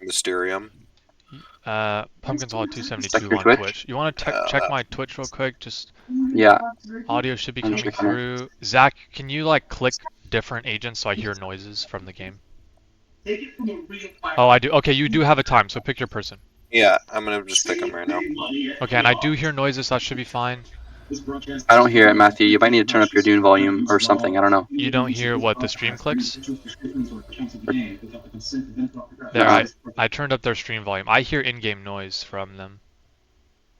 Mysterium. Pumpkin Solid Check 272 your on Twitch. Twitch. You want to check my Twitch real quick? Just Yeah, audio should be I'm coming checking it. through. Zach, can you like click different agents so I hear noises from the game? Oh, I do. Okay, you do have a time, so pick your person. Yeah, I'm gonna just pick him right now. Okay, and I do hear noises, so that should be fine. I don't hear it, Matthew. You might need to turn up your Dune volume or something. I don't know. You don't hear what the stream clicks? There, I turned up their stream volume. I hear in-game noise from them.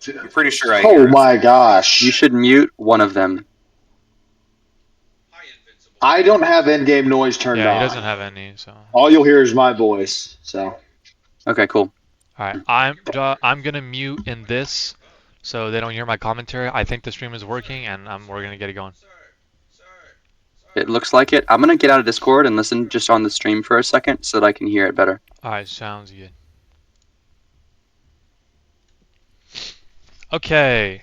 I'm pretty sure I hear Oh my gosh. You should mute one of them. I don't have in-game noise turned on. Yeah, he doesn't have any, so. All you'll hear is my voice, so. Okay, cool. Alright, I'm gonna mute in this so they don't hear my commentary. I think the stream is working, and we're gonna get it going. It looks like it. I'm gonna get out of Discord and listen just on the stream for a second so that I can hear it better. Alright, sounds good. Okay.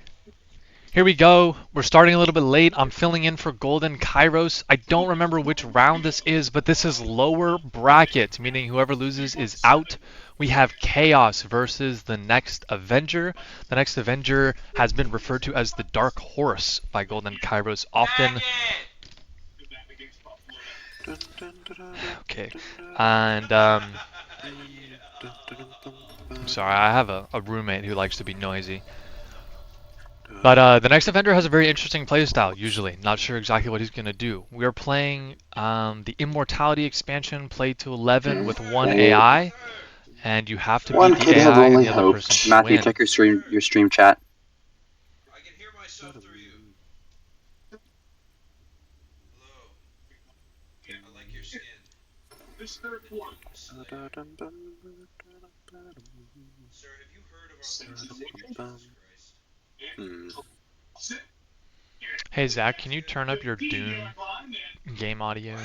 Here we go. We're starting a little bit late. I'm filling in for Golden Kairos. I don't remember which round this is, but this is lower bracket, meaning whoever loses is out. We have Chaos versus the Next Avenger. The Next Avenger has been referred to as the Dark Horse by Golden Kairos often. Okay. And, I'm sorry, I have a roommate who likes to be noisy. But the next Avenger has a very interesting playstyle, usually. Not sure exactly what he's going to do. We are playing the Immortality expansion, play to 11 with one AI, and you have to One beat could the have AI and only the other hoped. person to Matthew, win. check your stream chat. I can hear myself through you. Hello. I like your skin. Sir, have you heard of our Lord and Savior Jesus Christ? Hey Zach, can you turn up your Dune game audio?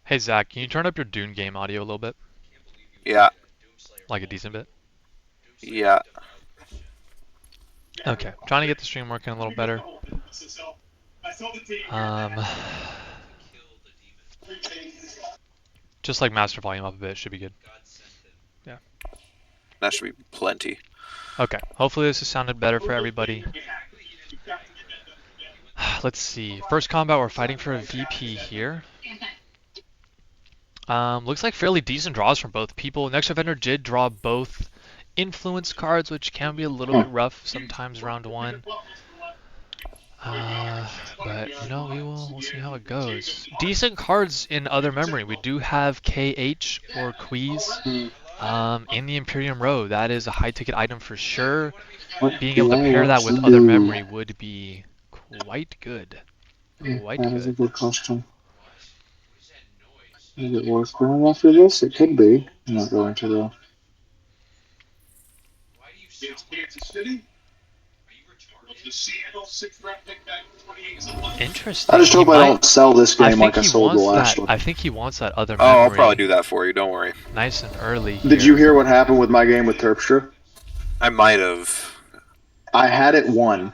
Hey Zach, can you turn up your Dune game audio a little bit? Yeah, Like a decent bit? yeah. Okay, trying to get the stream working a little better. Just like master volume up a bit, should be good. Yeah. That should be plenty. Okay, hopefully this has sounded better for everybody. Let's see. First combat, we're fighting for a VP here. Looks like fairly decent draws from both people. Next Avenger did draw both influence cards, which can be a little bit rough sometimes round one. But you know, we'll see how it goes. Decent cards in other memory. We do have KH or Queeze in the Imperium Row. That is a high ticket item for sure. Being able to pair that with other memory would be quite good. Quite That is a good. good question. Is it worth going after this? It could be. I'm not going to though. Interesting. I just hope I don't sell this game like I sold the wants last that. one. I think he wants that other Oh, memory. I'll probably do that for you. Don't worry. Nice and early. Did you hear what happened with my game with Terpstra? I might have. I had it won,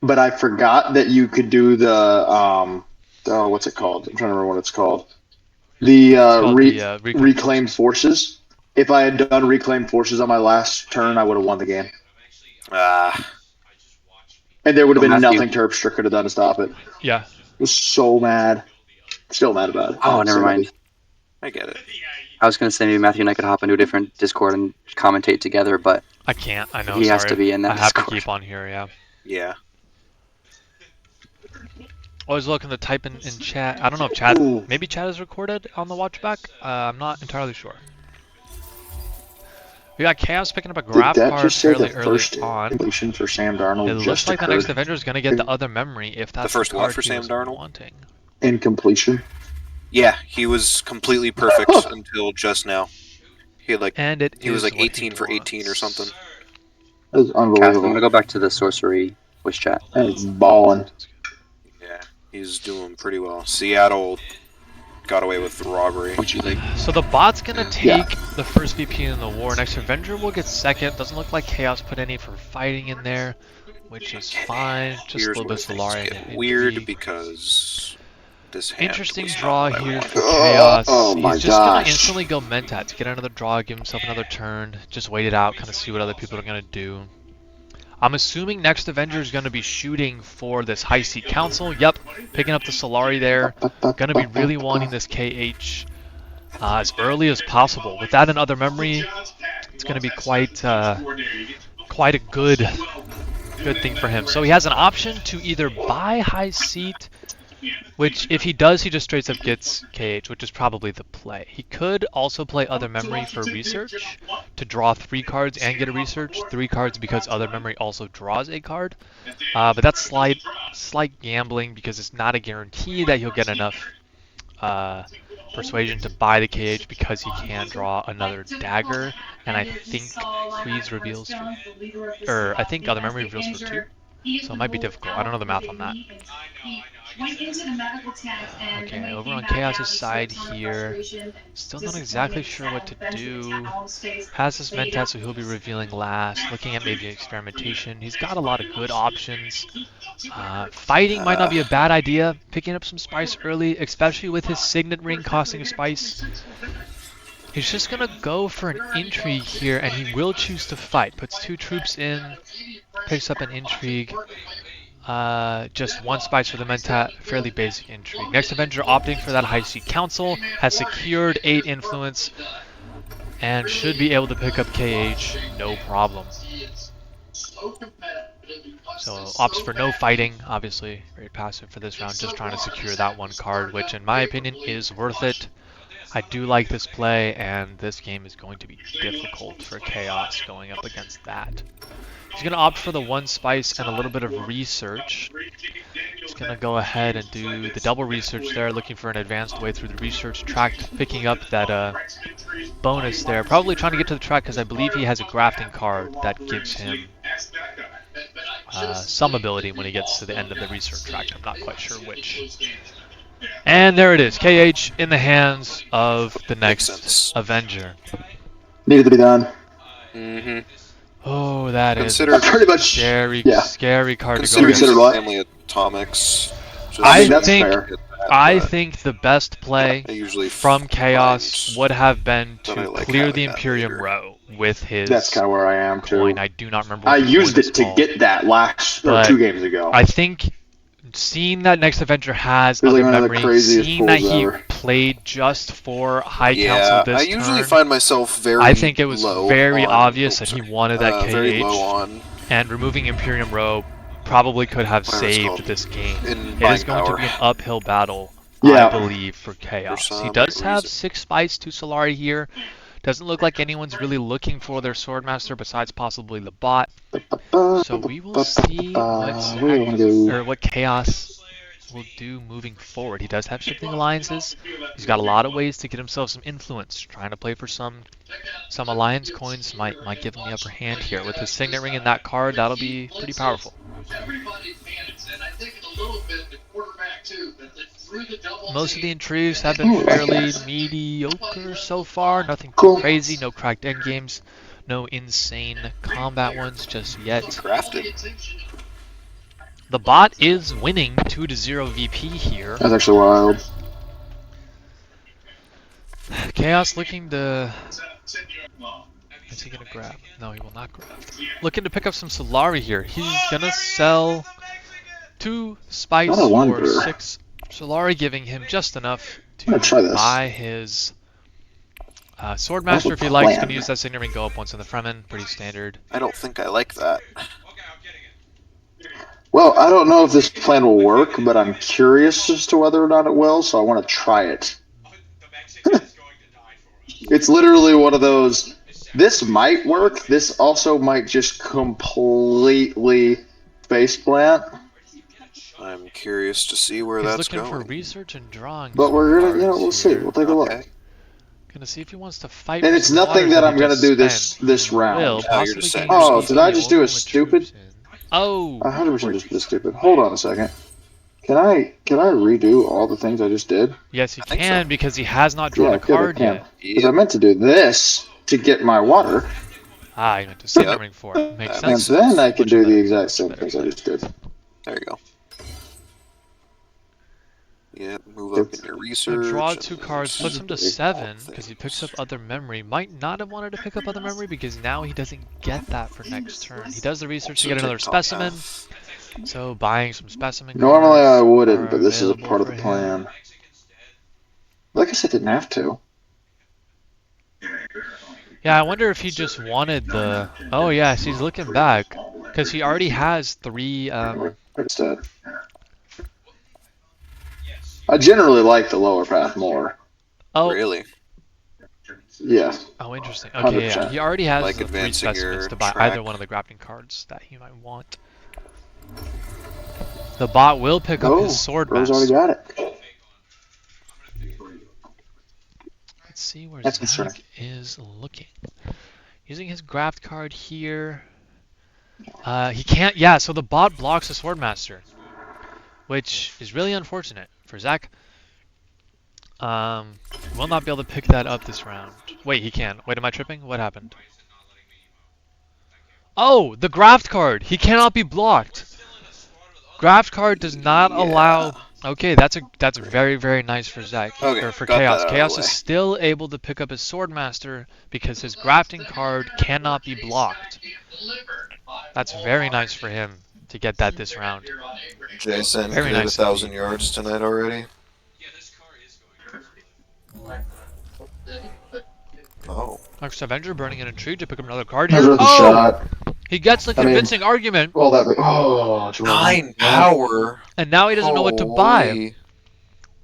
but I forgot that you could do the oh, what's it called? I'm trying to remember what it's called. The reclaim forces. If I had done reclaim forces on my last turn, I would have won the game. And there would have been nothing Terpstra could have done to stop it. Yeah. I was so mad. Still mad about it. Oh, never mind. I get it. I was gonna say maybe Matthew and I could hop into a different Discord and commentate together, but I can't. I know. he has to be in that I have Discord. to keep on here. Yeah. Yeah. Always looking to type in chat. I don't know if chat. Maybe chat is recorded on the watchback. I'm not entirely sure. We got Chaos picking up a grab card fairly early on. For Sam Darnold It looks like the next Avenger is going to get the other memory if that's the first card one for he Sam was Darnold. Wanting. Incompletion. Yeah, he was completely perfect until just now. He had like he was like 18 for 18 or something. That was unbelievable. Cass, I'm gonna go back to the sorcery voice chat. That's balling. Yeah, he's doing pretty well. Seattle got away with the robbery. What'd you think? So the bot's going to take the first VP in the war. Next Avenger will get second. Doesn't look like Chaos put any for fighting in there, which is fine. Just a little bit of Solari. Weird because This hand Interesting was draw not what I here wanted. for Chaos. Oh my He's just going to gosh. instantly go Mentat to get another draw, give himself another turn, just wait it out, kind of see what other people are going to do. I'm assuming Next Avenger is going to be shooting for this High Seat Council. Yep, picking up the Solari there. Going to be really wanting this KH as early as possible. With that and Other Memory, it's going to be quite a good thing for him. So he has an option to either buy High Seat, which if he does, he just straight up gets KH, which is probably the play. He could also play Other Memory for research to draw 3 cards and get a research. 3 cards because Other Memory also draws a card. But that's slight gambling because it's not a guarantee that he'll get enough persuasion to buy the KH because he can draw another dagger. And I think Queez reveals for, I think Other Memory reveals for 2. So it might be difficult. I don't know the math on that. Okay, over on Chaos's side here, still not exactly sure what to do. Has this Mentat, so he'll be revealing last. Looking at maybe experimentation. He's got a lot of good options. Fighting might not be a bad idea. Picking up some spice early, especially with his Signet Ring costing a spice. He's just going to go for an intrigue here, and he will choose to fight. Puts 2 troops in, picks up an intrigue. Just 1 spice for the Mentat, fairly basic intrigue. Next Avenger opting for that High Seat Council, has secured 8 influence, and should be able to pick up KH, no problem. So opts for no fighting, obviously, very passive for this round, just trying to secure that 1 card, which in my opinion is worth it. I do like this play, and this game is going to be difficult for Chaos going up against that. He's going to opt for the 1 spice and a little bit of research. He's going to go ahead and do the double research there, looking for an advanced way through the research track, picking up that bonus there. Probably trying to get to the track because I believe he has a grafting card that gives him some ability when he gets to the end of the research track. I'm not quite sure which. And there it is, KH in the hands of the next Avenger. Needed to be done. Mm-hmm. Oh, that is pretty much scary, yeah. scary card to go Consider against. family atomics. I mean, that's fair. I think the best play usually from Chaos would have been to like clear the Imperium row with his That's kind of where I am coin. too. I do not remember. I used it to get that last or 2 games ago. I think seeing that Next Avenger has Like Other Memory, seeing that he ever. played just for High Council this I usually turn, find myself very I think it was low very on, obvious that he wanted that KH, very low on, and removing Imperium Row probably could have saved this game. It is going to be an uphill battle, I believe, for Chaos. He does have 6 spice to Solari here. Doesn't look like anyone's really looking for their Swordmaster besides possibly the bot. So we will see what Chaos will do moving forward. He does have shifting alliances. He's got a lot of ways to get himself some influence. Trying to play for some alliance coins might give him the upper hand here. With his Signet Ring in that card, that'll be pretty powerful. Most of the intrigues have been fairly mediocre so far. Nothing too crazy, no cracked endgames, no insane combat ones just yet. The bot is winning 2-0 VP here. That's actually wild. Chaos looking to... Is he going to grab? No, he will not grab. Looking to pick up some Solari here. He's going to sell 2 spice for 6 Solari, giving him just enough to buy his Swordmaster if he likes. Going to use that Signet Ring, go up once in the Fremen. Pretty standard. I don't think I like that. Well, I don't know if this plan will work, but I'm curious as to whether or not it will, so I want to try it. It's literally one of those, this might work, this also might just completely faceplant. I'm curious to see where that's going. He's looking for research and drawing. But we're going to, we'll see. We'll take a look. Gonna see if he wants to fight. And it's nothing that I'm going to do this round. Oh, did I just do a stupid? Oh, 100% just did stupid. Hold on a second. Can I redo all the things I just did? Yes, you can, because he has not drawn a card yet. Because I meant to do this to get my water. Ah, you meant to Signet Ring for it. Makes sense. And then I can do the exact same things I just did. There you go. Yeah, move up in your research. Draw 2 cards, puts him to 7 because he picks up other memory. Might not have wanted to pick up other memory because now he doesn't get that for next turn. He does the research to get another specimen. So buying some specimen cards. Normally I wouldn't, but this is a part of the plan. Like I said, didn't have to. Yeah, I wonder if he just wanted the... Oh yes, he's looking back. Because he already has 3... Instead. I generally like the lower path more. Oh, really? Yeah. Oh, interesting. Okay, 100%. Yeah. He already has like the 3 specimens to buy either one of the grafting cards that he might want. The bot will pick up his sword master. Already got it. Let's see where Zach is looking. Using his graft card here. He can't. Yeah, so the bot blocks the sword master, which is really unfortunate for Zach. Will not be able to pick that up this round. Wait, he can. Wait, am I tripping? What happened? Oh, the graft card. He cannot be blocked. Graft card does not allow. Okay, that's very, very nice for Zach. Okay, or for Chaos. Chaos is still able to pick up his Swordmaster because his grafting card cannot be blocked. That's very nice for him to get that this round. Jason very nice. 1,000 yards tonight already. Oh. thenextAvenger burning in a tree to pick up another card here. Oh! He gets the convincing argument. Well, that 9 power. And now he doesn't know what to buy.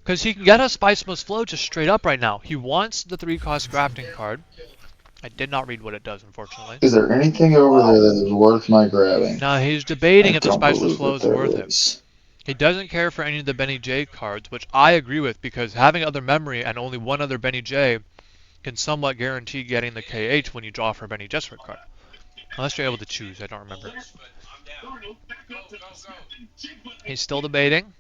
Because he can get a Spice Must Flow just straight up right now. He wants the 3-cost grafting card. I did not read what it does, unfortunately. Is there anything over there that is worth my grabbing? No, he's debating if the Spice Must Flow is worth it. He doesn't care for any of the Benny J cards, which I agree with, because having other memory and only one other Benny J can somewhat guarantee getting the KH when you draw for a Benny Jessup card. Unless you're able to choose, I don't remember. He's still debating.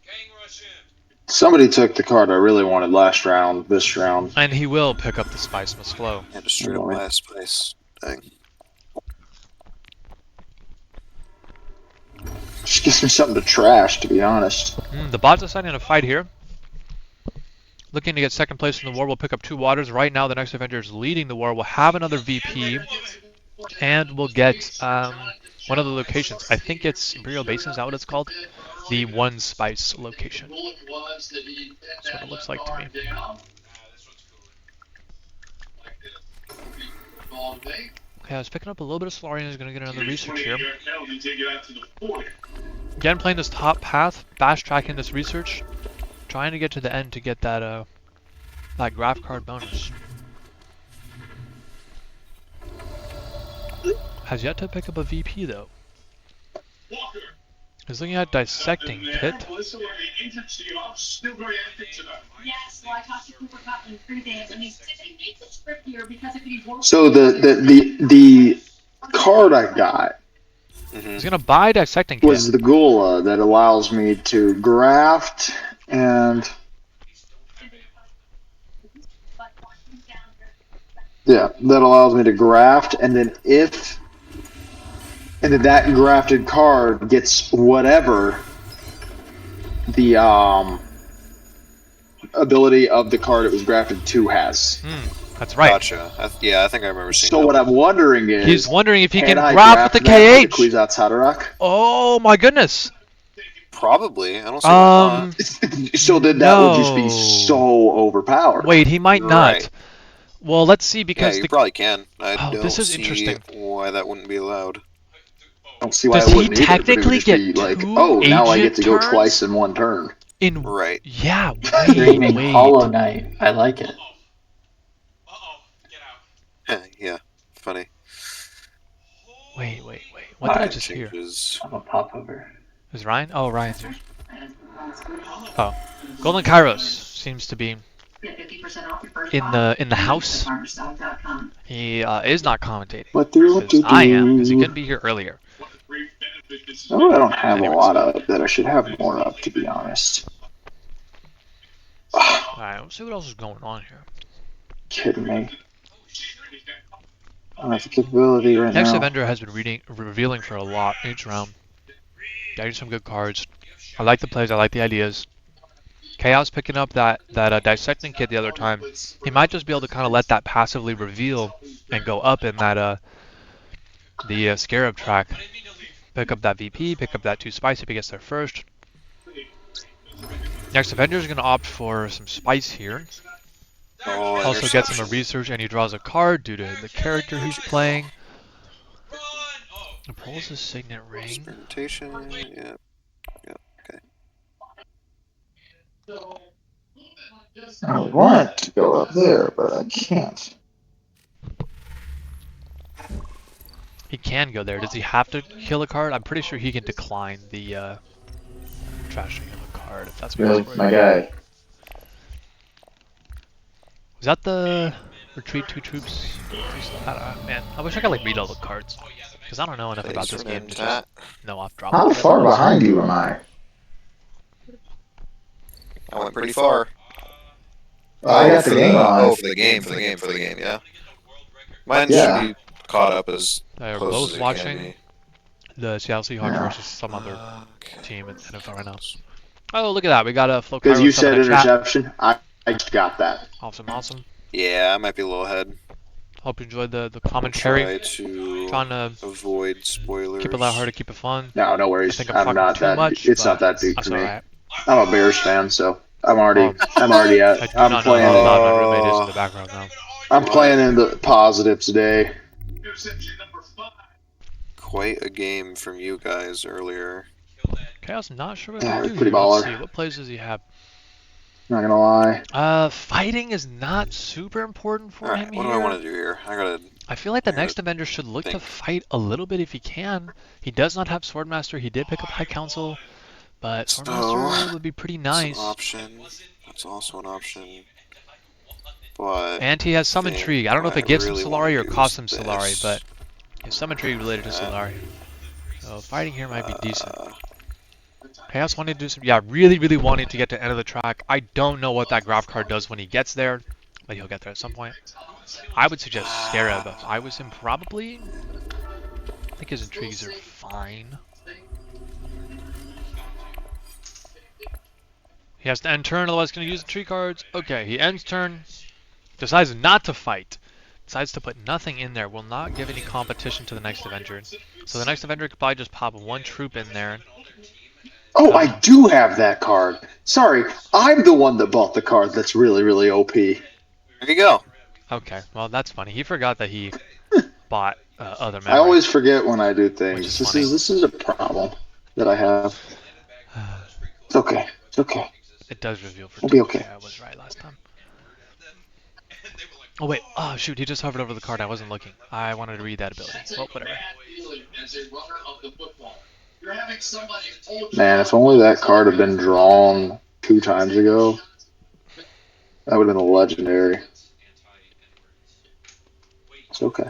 Somebody took the card I really wanted last round, this round. And he will pick up the Spice Must Flow. And just straight up buy a Spice thing. Just gives me something to trash, to be honest. The bot's deciding to fight here. Looking to get second place in the war, will pick up 2 waters. Right now, the next Avenger is leading the war. We'll have another VP. And we'll get one of the locations. I think it's Imperial Basin, is that what it's called? The 1 Spice location. That's what it looks like to me. Okay, I was picking up a little bit of Solarian. He's going to get another research here. Again, playing this top path, fast tracking this research. Trying to get to the end to get that that graph card bonus. Has yet to pick up a VP though. He's looking at Dissecting Pit. So the card I got he's gonna buy Dissecting Pit. Was the Gula that allows me to graft and that allows me to graft, and then that grafted card gets whatever the ability of the card it was grafted to has. That's right. Gotcha. I think I remember seeing So that. What I'm wondering is... He's wondering if he can graft with the KH! Oh my goodness! Probably. I don't see why not. So then that would just be so overpowered. Wait, he might not. Well, let's see, because... Yeah, you probably can. I don't this is see interesting. why that wouldn't be allowed. I don't see why Does it wouldn't he either, technically get be like, 2 oh, now I get to go turns? twice in 1 turn. Right. Yeah, Dreaming Hollow Knight. I like it. Yeah, funny. Wait. What did I just hear? I'm a pop over. Is Ryan? Oh, Ryan's here. Oh. Golden Kairos seems to be in the house. He is not commentating. I am, because he couldn't be here earlier. I don't have a lot of that I should have more of, to be honest. Alright, let's see what else is going on here. Kidding me. I don't have the capability right Next now. Avenger has been revealing for a lot each round. Getting some good cards. I like the plays, I like the ideas. Chaos picking up that dissecting kit the other time. He might just be able to kind of let that passively reveal and go up in that the Scarab track. Pick up that VP, pick up that 2 spice if he gets there first. Next Avenger is going to opt for some spice here. Also gets him a research and he draws a card due to the character he's playing. And pulls his signet ring. Experimentation, yeah. Okay. I want to go up there, but I can't. He can go there. Does he have to kill a card? I'm pretty sure he can decline the trashing of a card if that's what Really, my guy. Was that the retreat 2 troops? I don't know, man. I wish I could like read all the cards because I don't know enough about this game to just know off drop. How far behind you am I? I went pretty far. I got the game on. Oh, for the game, yeah. Mine should be caught up as They're close both as watching the Seattle Seahawks versus some other team in NFL right now. Oh, look at that. We got a flow. Because you said interception. I got that. Awesome. Yeah, I might be a little ahead. Hope you enjoyed the commentary. Trying to avoid spoilers. Keep it lighthearted, keep it fun. No worries. I think I'm not that. much, it's not that deep for me. Right. I'm a Bears fan, so I'm already at. I do not know how loud my roommate is in the background now. I'm playing in the positive today. Quite a game from you guys earlier. Chaos, not sure what to do. Pretty Let's baller. see. What plays does he have? Not gonna lie. Fighting is not super important for him here. What do I want to do here? I feel like the next Avenger should look to fight a little bit if he can. He does not have Swordmaster. He did pick up High Council, but Swordmaster would be pretty nice. That's also an option. But and he has some intrigue. I don't know if it gives him Solari or costs him Solari, but he has some intrigue related to Solari. So fighting here might be decent. Chaos wanted to do some, really wanted to get to the end of the track. I don't know what that graph card does when he gets there, but he'll get there at some point. I would suggest Scarab. If I was him, probably. I think his intrigues are fine. He has to end turn, otherwise he's going to use the tree cards. Okay, he ends turn, decides not to fight, decides to put nothing in there, will not give any competition to the next Avenger. So the next Avenger could probably just pop 1 troop in there. Oh, I do have that card. Sorry, I'm the one that bought the card that's really OP. There you go. Okay, well that's funny. He forgot that he bought other memory. I always forget when I do things. This is a problem that I have. It's okay. It's okay. It does reveal for We'll be okay. I was right last time. Oh wait, oh shoot, he just hovered over the card. I wasn't looking. I wanted to read that ability. Well, whatever. Man, if only that card had been drawn 2 times ago, that would have been a legendary. It's okay.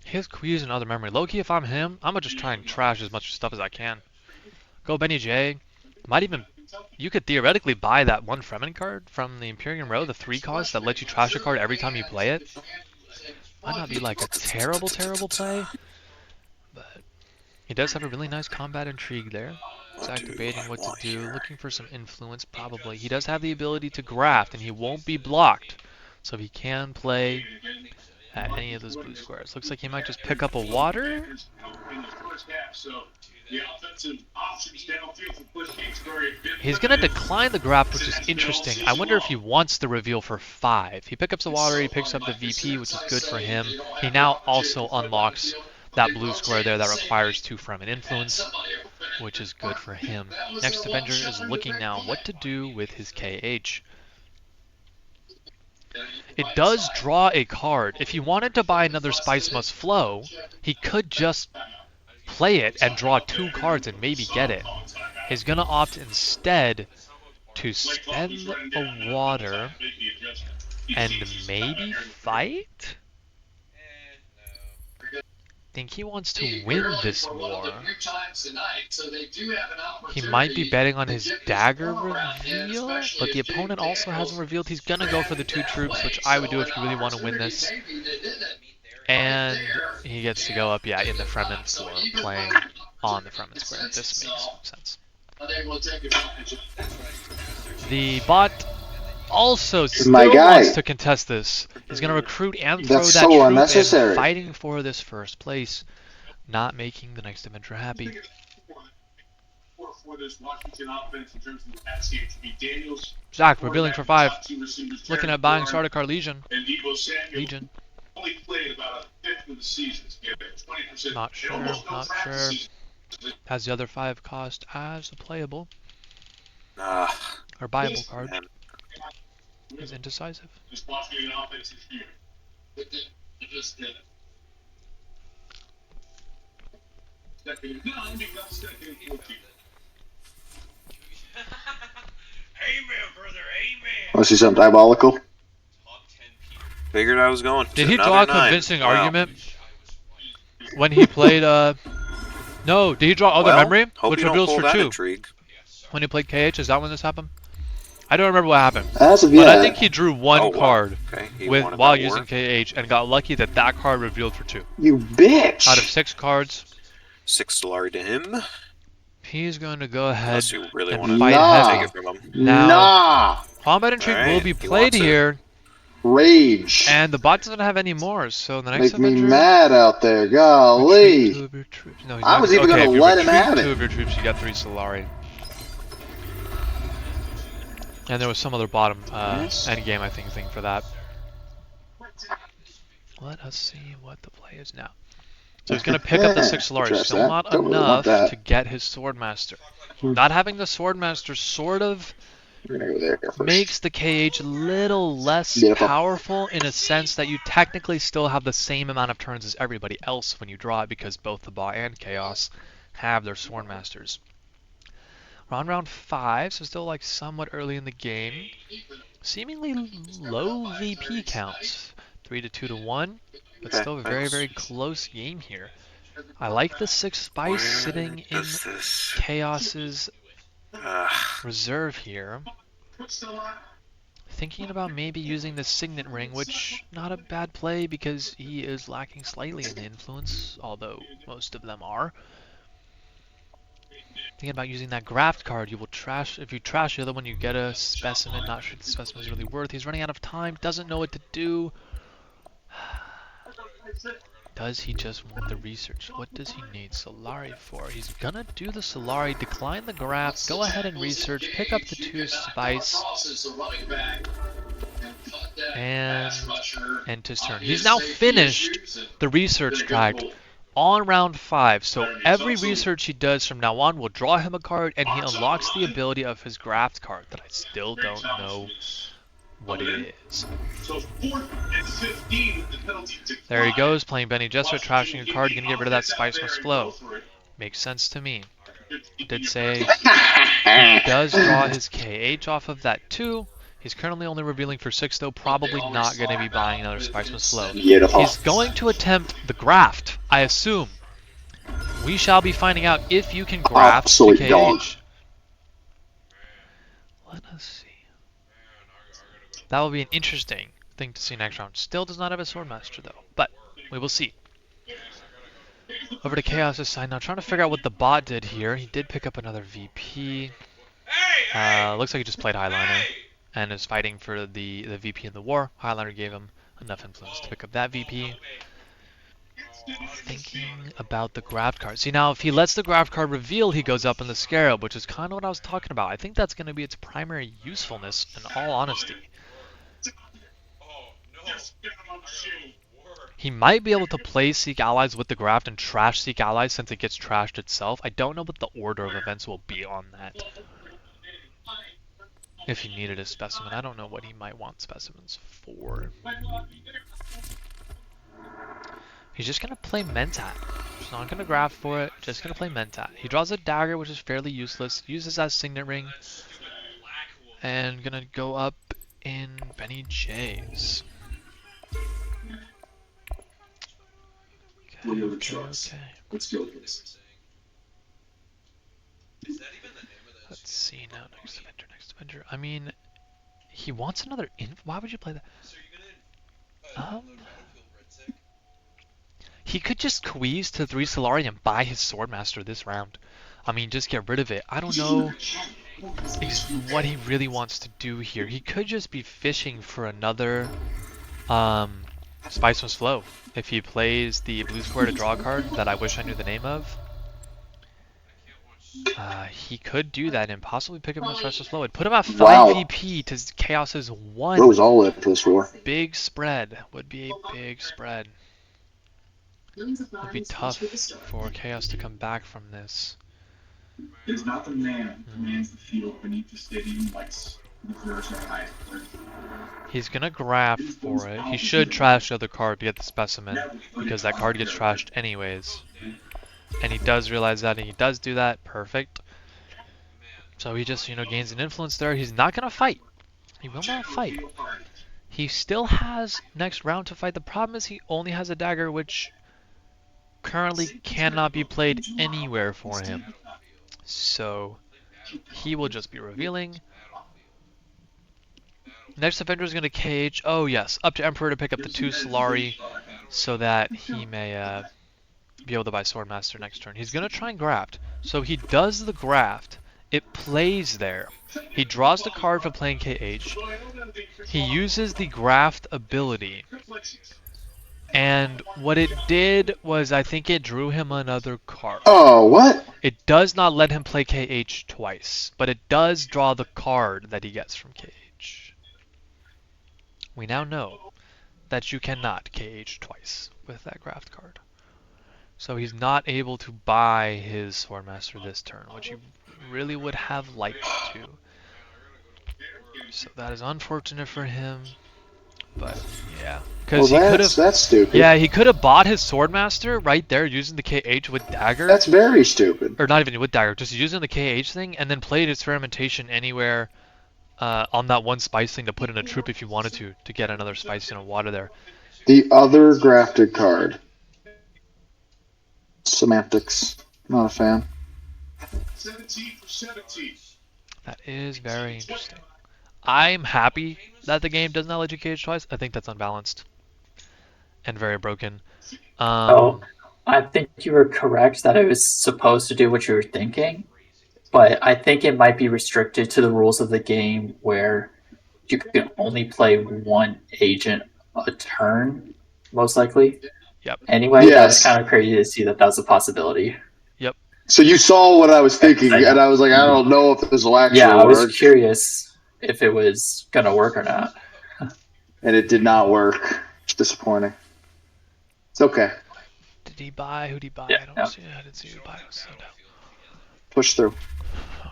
He has Queeze and other memory. Low-key, if I'm him, I'm gonna just try and trash as much stuff as I can. Go Benny J. Might even... You could theoretically buy that 1 Fremen card from the Imperium Row, the 3 cost that lets you trash a card every time you play it. Might not be like a terrible play, but he does have a really nice combat intrigue there. He's activating what to do, looking for some influence probably. He does have the ability to graft and he won't be blocked, so he can play at any of those blue squares. Looks like he might just pick up a water. He's going to decline the graft, which is interesting. I wonder if he wants the reveal for 5. He picks up the water, he picks up the VP, which is good for him. He now also unlocks that blue square there that requires 2 Fremen influence, which is good for him. Next Avenger is looking now what to do with his KH. It does draw a card. If he wanted to buy another Spice Must Flow, he could just play it and draw 2 cards and maybe get it. He's going to opt instead to spend a water and maybe fight? I think he wants to win this war. He might be betting on his dagger reveal, but the opponent also hasn't revealed. He's going to go for the 2 troops, which I would do if you really want to win this. And he gets to go up, yeah, in the Fremen floor, playing on the Fremen square. This makes sense. The bot also still wants to contest this. He's going to recruit and throw that troop in, fighting for this first place, not making the next Avenger happy. Zach, revealing for 5. Looking at buying Sardaukar Legion. Not sure. Has the other 5 cost as a playable or buyable card. Is indecisive. Want to see something diabolical? Figured I was going. Did he draw a convincing argument when he played? No. Did he draw other memory, which reveals for 2? Intrigue. When he played KH, is that when this happened? I don't remember what happened. As of but yet. I think he drew 1 card while using war. KH and got lucky that that card revealed for 2. You bitch! Out of 6 cards. 6 Solari to him. He's going to go ahead really and fight heavy. Now, combat intrigue will be played here. Rage. And the bot doesn't have any more, so the next Make me Avenger, mad out there, golly. 2 of your troops. No, I was even going to let him have it. 2 of your troops, you got 3 Solari. And there was some other bottom endgame, I think, thing for that. Let us see what the play is now. So he's going to pick up the 6 Solari. Still not enough to get his Swordmaster. Not having the Swordmaster sort of makes the KH a little less powerful in a sense that you technically still have the same amount of turns as everybody else when you draw it, because both the Bot and Chaos have their Swordmasters. We're on round 5, so still like somewhat early in the game. Seemingly low VP counts. 3 to 2 to 1, but still a very, very close game here. I like the 6 Spice sitting in Chaos's reserve here. Thinking about maybe using the Signet Ring, which not a bad play because he is lacking slightly in influence, although most of them are. Thinking about using that graft card. You will trash, if you trash the other one, you get a specimen. Not sure the specimen is really worth. He's running out of time, doesn't know what to do. Does he just want the research? What does he need Solari for? He's gonna do the Solari, decline the graft, go ahead and research, pick up the 2 Spice, and end his turn. He's now finished the research tract on round 5, so every research he does from now on will draw him a card, and he unlocks the ability of his graft card that I still don't know what it is. There he goes, playing Benny Gesserit, trashing a card, gonna get rid of that Spice Must Flow. Makes sense to me. Did say he does draw his KH off of that too. He's currently only revealing for 6 though, probably not going to be buying another Spice Must Flow. He's going to attempt the graft, I assume. We shall be finding out if you can graft the KH. Let us see. That will be an interesting thing to see next round. Still does not have a Swordmaster though, but we will see. Over to Chaos' side now, trying to figure out what the bot did here. He did pick up another VP. Looks like he just played Highliner and is fighting for the VP in the war. Highliner gave him enough influence to pick up that VP. Thinking about the graft card. See, now if he lets the graft card reveal, he goes up in the Scarab, which is kind of what I was talking about. I think that's going to be its primary usefulness, in all honesty. He might be able to play Seek Allies with the graft and trash Seek Allies since it gets trashed itself. I don't know what the order of events will be on that. If he needed a specimen, I don't know what he might want specimens for. He's just going to play Mentat. He's not going to graft for it, just going to play Mentat. He draws a dagger, which is fairly useless, uses that Signet Ring, and going to go up in Benny J's. Okay. Let's see now. Next Avenger. I mean, he wants another why would you play that? he could just squeeze to 3 Solari and buy his Swordmaster this round. I mean, just get rid of it. I don't know what he really wants to do here. He could just be fishing for another Spiceless Flow. If he plays the blue square to draw a card that I wish I knew the name of, he could do that and possibly pick up a Spiceless Flow. It'd put him at 5 VP to Chaos's 1. What was all that this war? Big spread. Would be a big spread. Would be tough for Chaos to come back from this. It's not the man who commands the field beneath the stadium lights. He's gonna graft for it. He should trash the other card to get the specimen, because that card gets trashed anyways. And he does realize that, and he does do that. Perfect. So he just, gains an influence there. He's not gonna fight. He will not fight. He still has next round to fight. The problem is he only has a dagger, which currently cannot be played anywhere for him. So he will just be revealing. Next Avenger is going to cage. Oh yes, up to Emperor to pick up the 2 Solari so that he may be able to buy Swordmaster next turn. He's going to try and graft. So he does the graft. It plays there. He draws the card for playing KH. He uses the graft ability. And what it did was, I think it drew him another card. Oh, what? It does not let him play KH twice, but it does draw the card that he gets from KH. We now know that you cannot KH twice with that graft card. So he's not able to buy his Swordmaster this turn, which he really would have liked to. So that is unfortunate for him. But yeah, because he could have. That's stupid. Yeah, he could have bought his Swordmaster right there using the KH with dagger. That's very stupid. Or not even with dagger, just using the KH thing, and then played experimentation anywhere on that one spice thing to put in a troop if you wanted to get another spice in a water there. The other grafted card. Semantics. Not a fan. 17 for 17. That is very interesting. I'm happy that the game does not let you KH twice. I think that's unbalanced and very broken. I think you were correct that it was supposed to do what you were thinking, but I think it might be restricted to the rules of the game where you can only play one agent a turn, most likely. Yep. Anyway, Yes. that's kind of crazy to see that that's a possibility. Yep. So you saw what I was thinking, and I was like, I don't know if this will actually Yeah, I work. was curious if it was going to work or not. And it did not work. It's disappointing. It's okay. Did he buy? Who did he buy? Yeah, I don't no. see. I didn't see who buy. So no. Push through.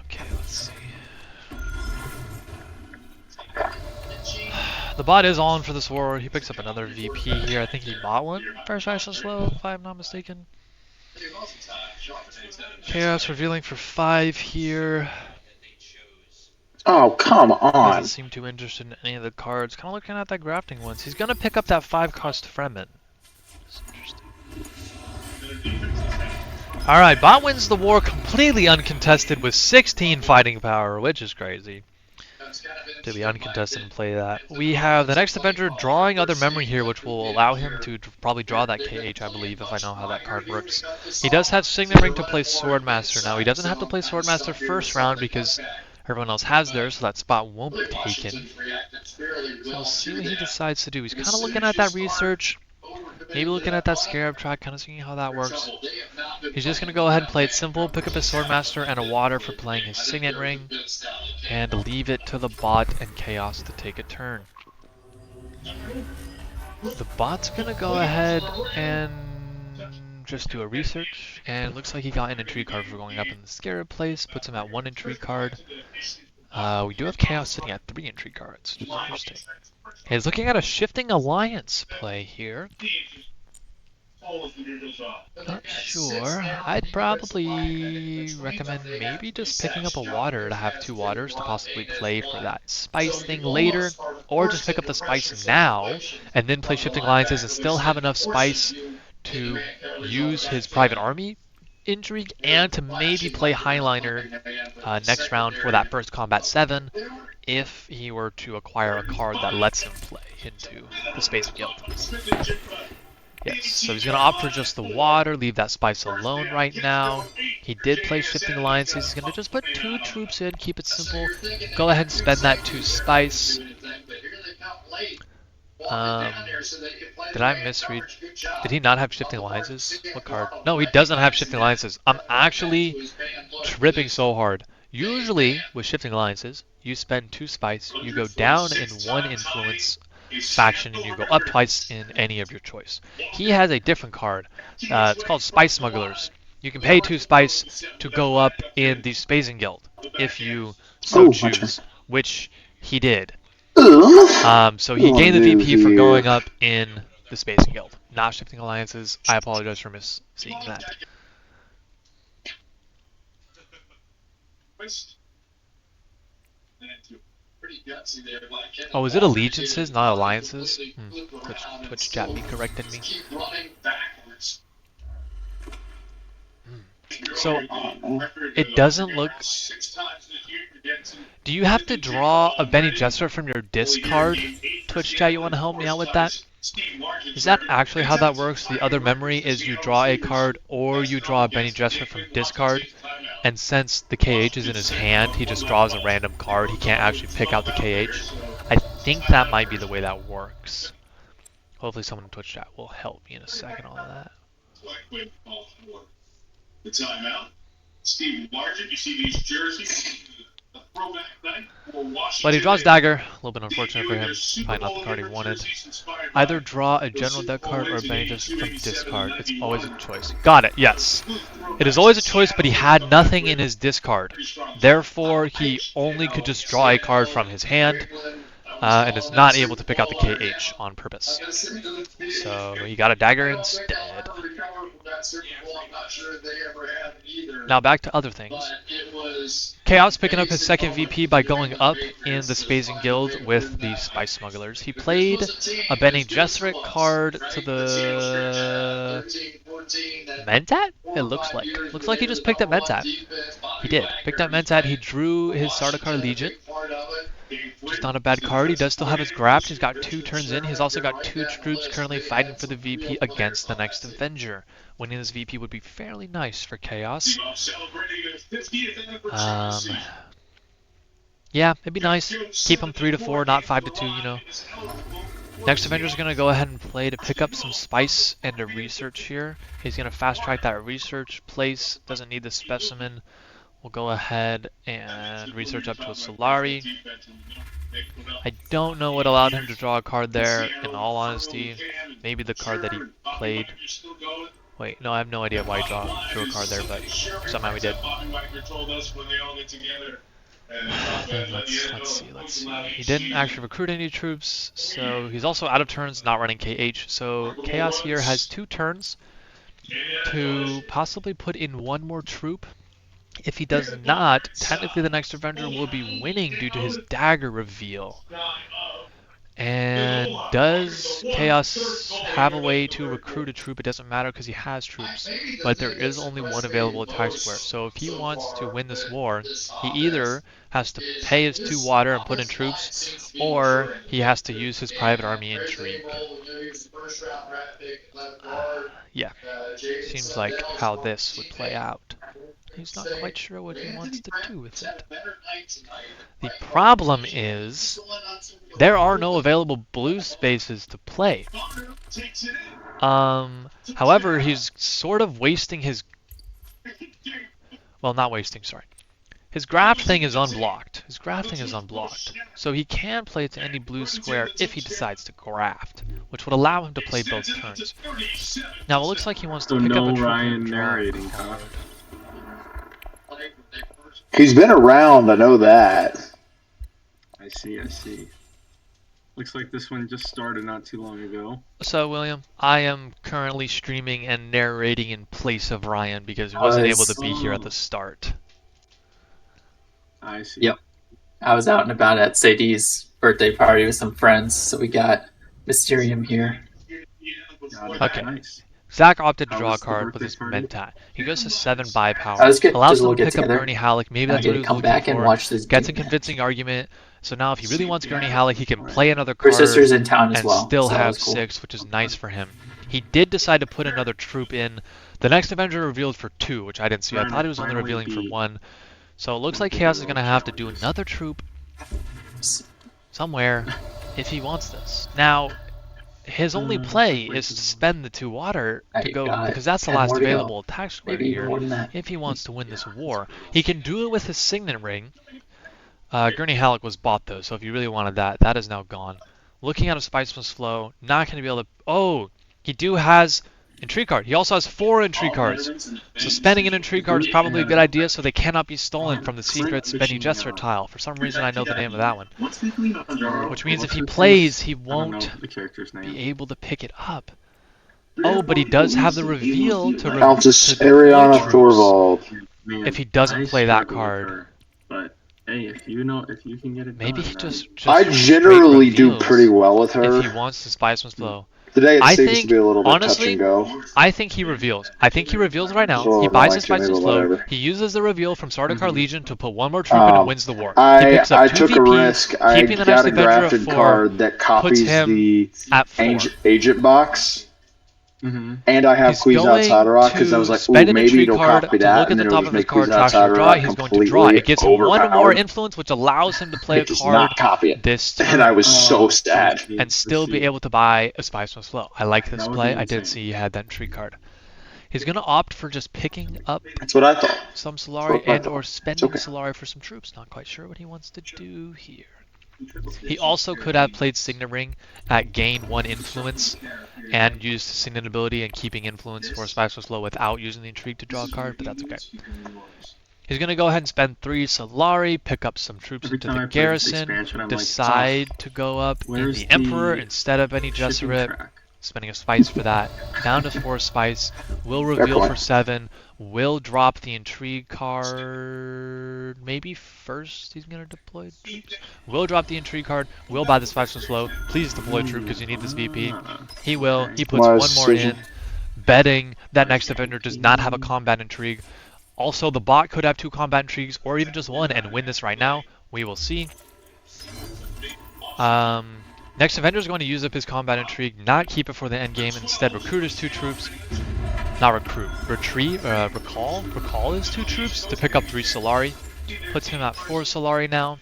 Okay, let's see. The bot is on for the sword. He picks up another VP here. I think he bought one. First Ice Slow, if I'm not mistaken. Chaos revealing for 5 here. Oh, come Doesn't on. seem too interested in any of the cards. Kind of looking at that grafting ones. He's gonna pick up that 5-cost Fremen. It's interesting. Alright, bot wins the war completely uncontested with 16 fighting power, which is crazy to be uncontested and play that. We have the next Avenger drawing other memory here, which will allow him to probably draw that KH, I believe, if I know how that card works. He does have Signet Ring to play Swordmaster. Now, he doesn't have to play Swordmaster first round because everyone else has theirs, so that spot won't be taken. So we'll see what he decides to do. He's kind of looking at that research, maybe looking at that Scarab track, kind of seeing how that works. He's just going to go ahead and play it simple, pick up his Swordmaster and a water for playing his Signet Ring, and leave it to the bot and Chaos to take a turn. The bot's going to go ahead and just do a research, and it looks like he got an intrigue card for going up in the Scarab place, puts him at 1 intrigue card. We do have Chaos sitting at 3 intrigue cards, which is interesting. He's looking at a Shifting Alliance play here. Not sure. I'd probably recommend maybe just picking up a water to have 2 waters to possibly play for that spice thing later, or just pick up the spice now and then play Shifting Alliances and still have enough spice to use his private army intrigue and to maybe play Highliner next round for that first combat 7 if he were to acquire a card that lets him play into the Space Guild. Yes, so he's going to opt for just the water, leave that spice alone right now. He did play Shifting Alliances. He's going to just put 2 troops in, keep it simple. Go ahead and spend that 2 spice. Did I misread? Did he not have Shifting Alliances? What card? No, he doesn't have Shifting Alliances. I'm actually tripping so hard. Usually, with Shifting Alliances, you spend 2 spice, you go down in 1 influence faction, and you go up twice in any of your choice. He has a different card. It's called Spice Smugglers. You can pay 2 spice to go up in the Spacing Guild, if you so choose, which he did. So he gained the VP for going up in the Spacing Guild, not Shifting Alliances. I apologize for seeing that. Oh, is it allegiances, not alliances? Twitch chat me corrected me. So, it doesn't look... Do you have to draw a Bene Gesserit from your discard? Twitch chat, you want to help me out with that? Is that actually how that works? The other memory is you draw a card or you draw a Bene Gesserit from discard, and since the KH is in his hand, he just draws a random card. He can't actually pick out the KH. I think that might be the way that works. Hopefully someone in Twitch chat will help me in a second on that. The timeout. Steve Largent, you see these jerseys? But he draws Dagger. A little bit unfortunate for him. Probably not the card he wanted. Either draw a general deck card or a Bene Gesserit from discard. It's always a choice. Got it, yes. It is always a choice, but he had nothing in his discard. Therefore, he only could just draw a card from his hand. And is not able to pick out the KH on purpose. So he got a Dagger instead. Now back to other things. Chaos picking up his second VP by going up in the Spacing Guild with the Spice Smugglers. He played a Bene Gesserit card to the Mentat? It looks like. Looks like he just picked up Mentat. He did. Picked up Mentat. He drew his Sardaukar Legion. Just not a bad card. He does still have his Graft. He's got 2 turns in. He's also got 2 troops currently fighting for the VP against the next Avenger. Winning this VP would be fairly nice for Chaos. Yeah, it'd be nice. Keep him 3-4, not 5-2, you know. Next Avenger's going to go ahead and play to pick up some spice and a research here. He's going to fast track that research place. Doesn't need the specimen. We'll go ahead and research up to a Solari. I don't know what allowed him to draw a card there, in all honesty. Maybe the card that he played. Wait, no, I have no idea why he drew a card there, but somehow he did. Let's see. He didn't actually recruit any troops, so he's also out of turns, not running KH. So Chaos here has 2 turns to possibly put in 1 more troop. If he does not, technically the next Avenger will be winning due to his Dagger reveal. And does Chaos have a way to recruit a troop? It doesn't matter because he has troops, but there is only 1 available attack square. So if he wants to win this war, he either has to pay his 2 water and put in troops, or he has to use his private army intrigue. Yeah, seems like how this would play out. He's not quite sure what he wants to do with it. The problem is, there are no available blue spaces to play. However, he's sort of wasting his... Well, not wasting, sorry. His graft thing is unblocked. So he can play it to any blue square if he decides to graft, which would allow him to play both turns. Now, it looks like he wants to pick up a troop and draw a card. He's been around, I know that. I see. Looks like this one just started not too long ago. So, William, I am currently streaming and narrating in place of Ryan because he wasn't able to be here at the start. I see. Yep. I was out and about at Sadie's birthday party with some friends, so we got Mysterium here. Okay. Nice. Zach opted to draw a card with his Mentat. He goes to 7 buy power. Let's get, allows just him to pick up together. Gurney Halleck. Maybe that's what he was come looking back for. And watch this Gets a convincing argument. So now if he really wants Gurney Halleck, he can play another card Her sister's in town as and well, still so have cool. 6, which is nice for him. He did decide to put another troop in. The next Avenger revealed for 2, which I didn't see. I thought he was only revealing for 1. So it looks like Chaos is going to have to do another troop somewhere if he wants this. Now, his only play is to spend the 2 water to go, because that's the last available attack square here if he wants to win this war. He can do it with his Signet Ring. Gurney Halleck was bought though, so if you really wanted that, that is now gone. Looking at a Spice Must Flow, not going to be able to... Oh! He has Intrigue card. He also has 4 Intrigue cards. So spending an Intrigue card is probably a good idea, so they cannot be stolen from the Secrets Benny Gesserit tile. For some reason, I know the name of that one. Which means if he plays, he won't be able to pick it up. Oh, but he does have the reveal to Countess Ariana Thorvald. If he doesn't play that card. But hey, if you can get it maybe done, he just I generally do pretty well with her. If he wants to Spice Must Flow. Today it seems to be a little bit touch and go. I think he reveals. I think he reveals right now. He buys his Spice Must Flow. He uses the reveal from Sardaukar Legion to put 1 more troop in and wins the war. He picks up 2 took VP, a risk. I keeping the got next a Avenger at grafted 4, card that copies the at 4. agent box. And I have Queez Outside Rock because I was like, ooh, maybe it'll copy that, and then it'll just make Queez Outside Rock completely It gives him 1 more influence, which allows him to play a card not copy it. this turn. And I was so sad. And still be able to buy a Spice Must Flow. I like this play. I didn't see he had that Intrigue card. He's going to opt for just picking up That's what I thought. some Solari and or spending Solari for some troops. Not quite sure what he wants to do here. He also could have played Signet Ring at gain 1 influence and used Signet ability and keeping influence for Spice Must Flow without using the Intrigue to draw a card, but that's okay. He's going to go ahead and spend 3 Solari, pick up some troops into the garrison, decide to go up in the Emperor instead of Benny Gesserit, spending a Spice for that, down to 4 Spice, will reveal for 7, will drop the Intrigue card, maybe first he's going to deploy troops, will drop the Intrigue card, will buy the Spice Must Flow, please deploy troop because you need this VP, he will, he puts 1 more in, betting that next Avenger does not have a combat Intrigue. Also, the bot could have 2 combat Intrigues, or even just 1, and win this right now. We will see. Next Avenger is going to use up his combat Intrigue, not keep it for the end game, instead recruit his 2 troops. Not recruit, recall his 2 troops to pick up 3 Solari. Puts him at 4 Solari now.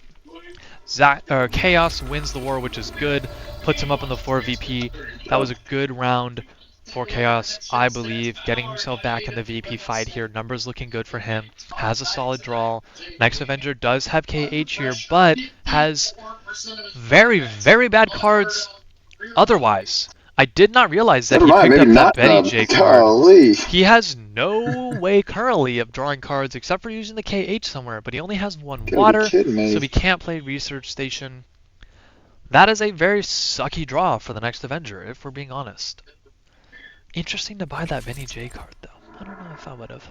Chaos wins the war, which is good. Puts him up on the 4 VP. That was a good round for Chaos, I believe. Getting himself back in the VP fight here. Numbers looking good for him. Has a solid draw. Next Avenger does have KH here, but has very, very bad cards otherwise. I did not realize that he picked up that Benny J card. He has no way currently of drawing cards except for using the KH somewhere, but he only has 1 water, so he can't play Research Station. That is a very sucky draw for the next Avenger, if we're being honest. Interesting to buy that Benny J card, though. I don't know if I would have.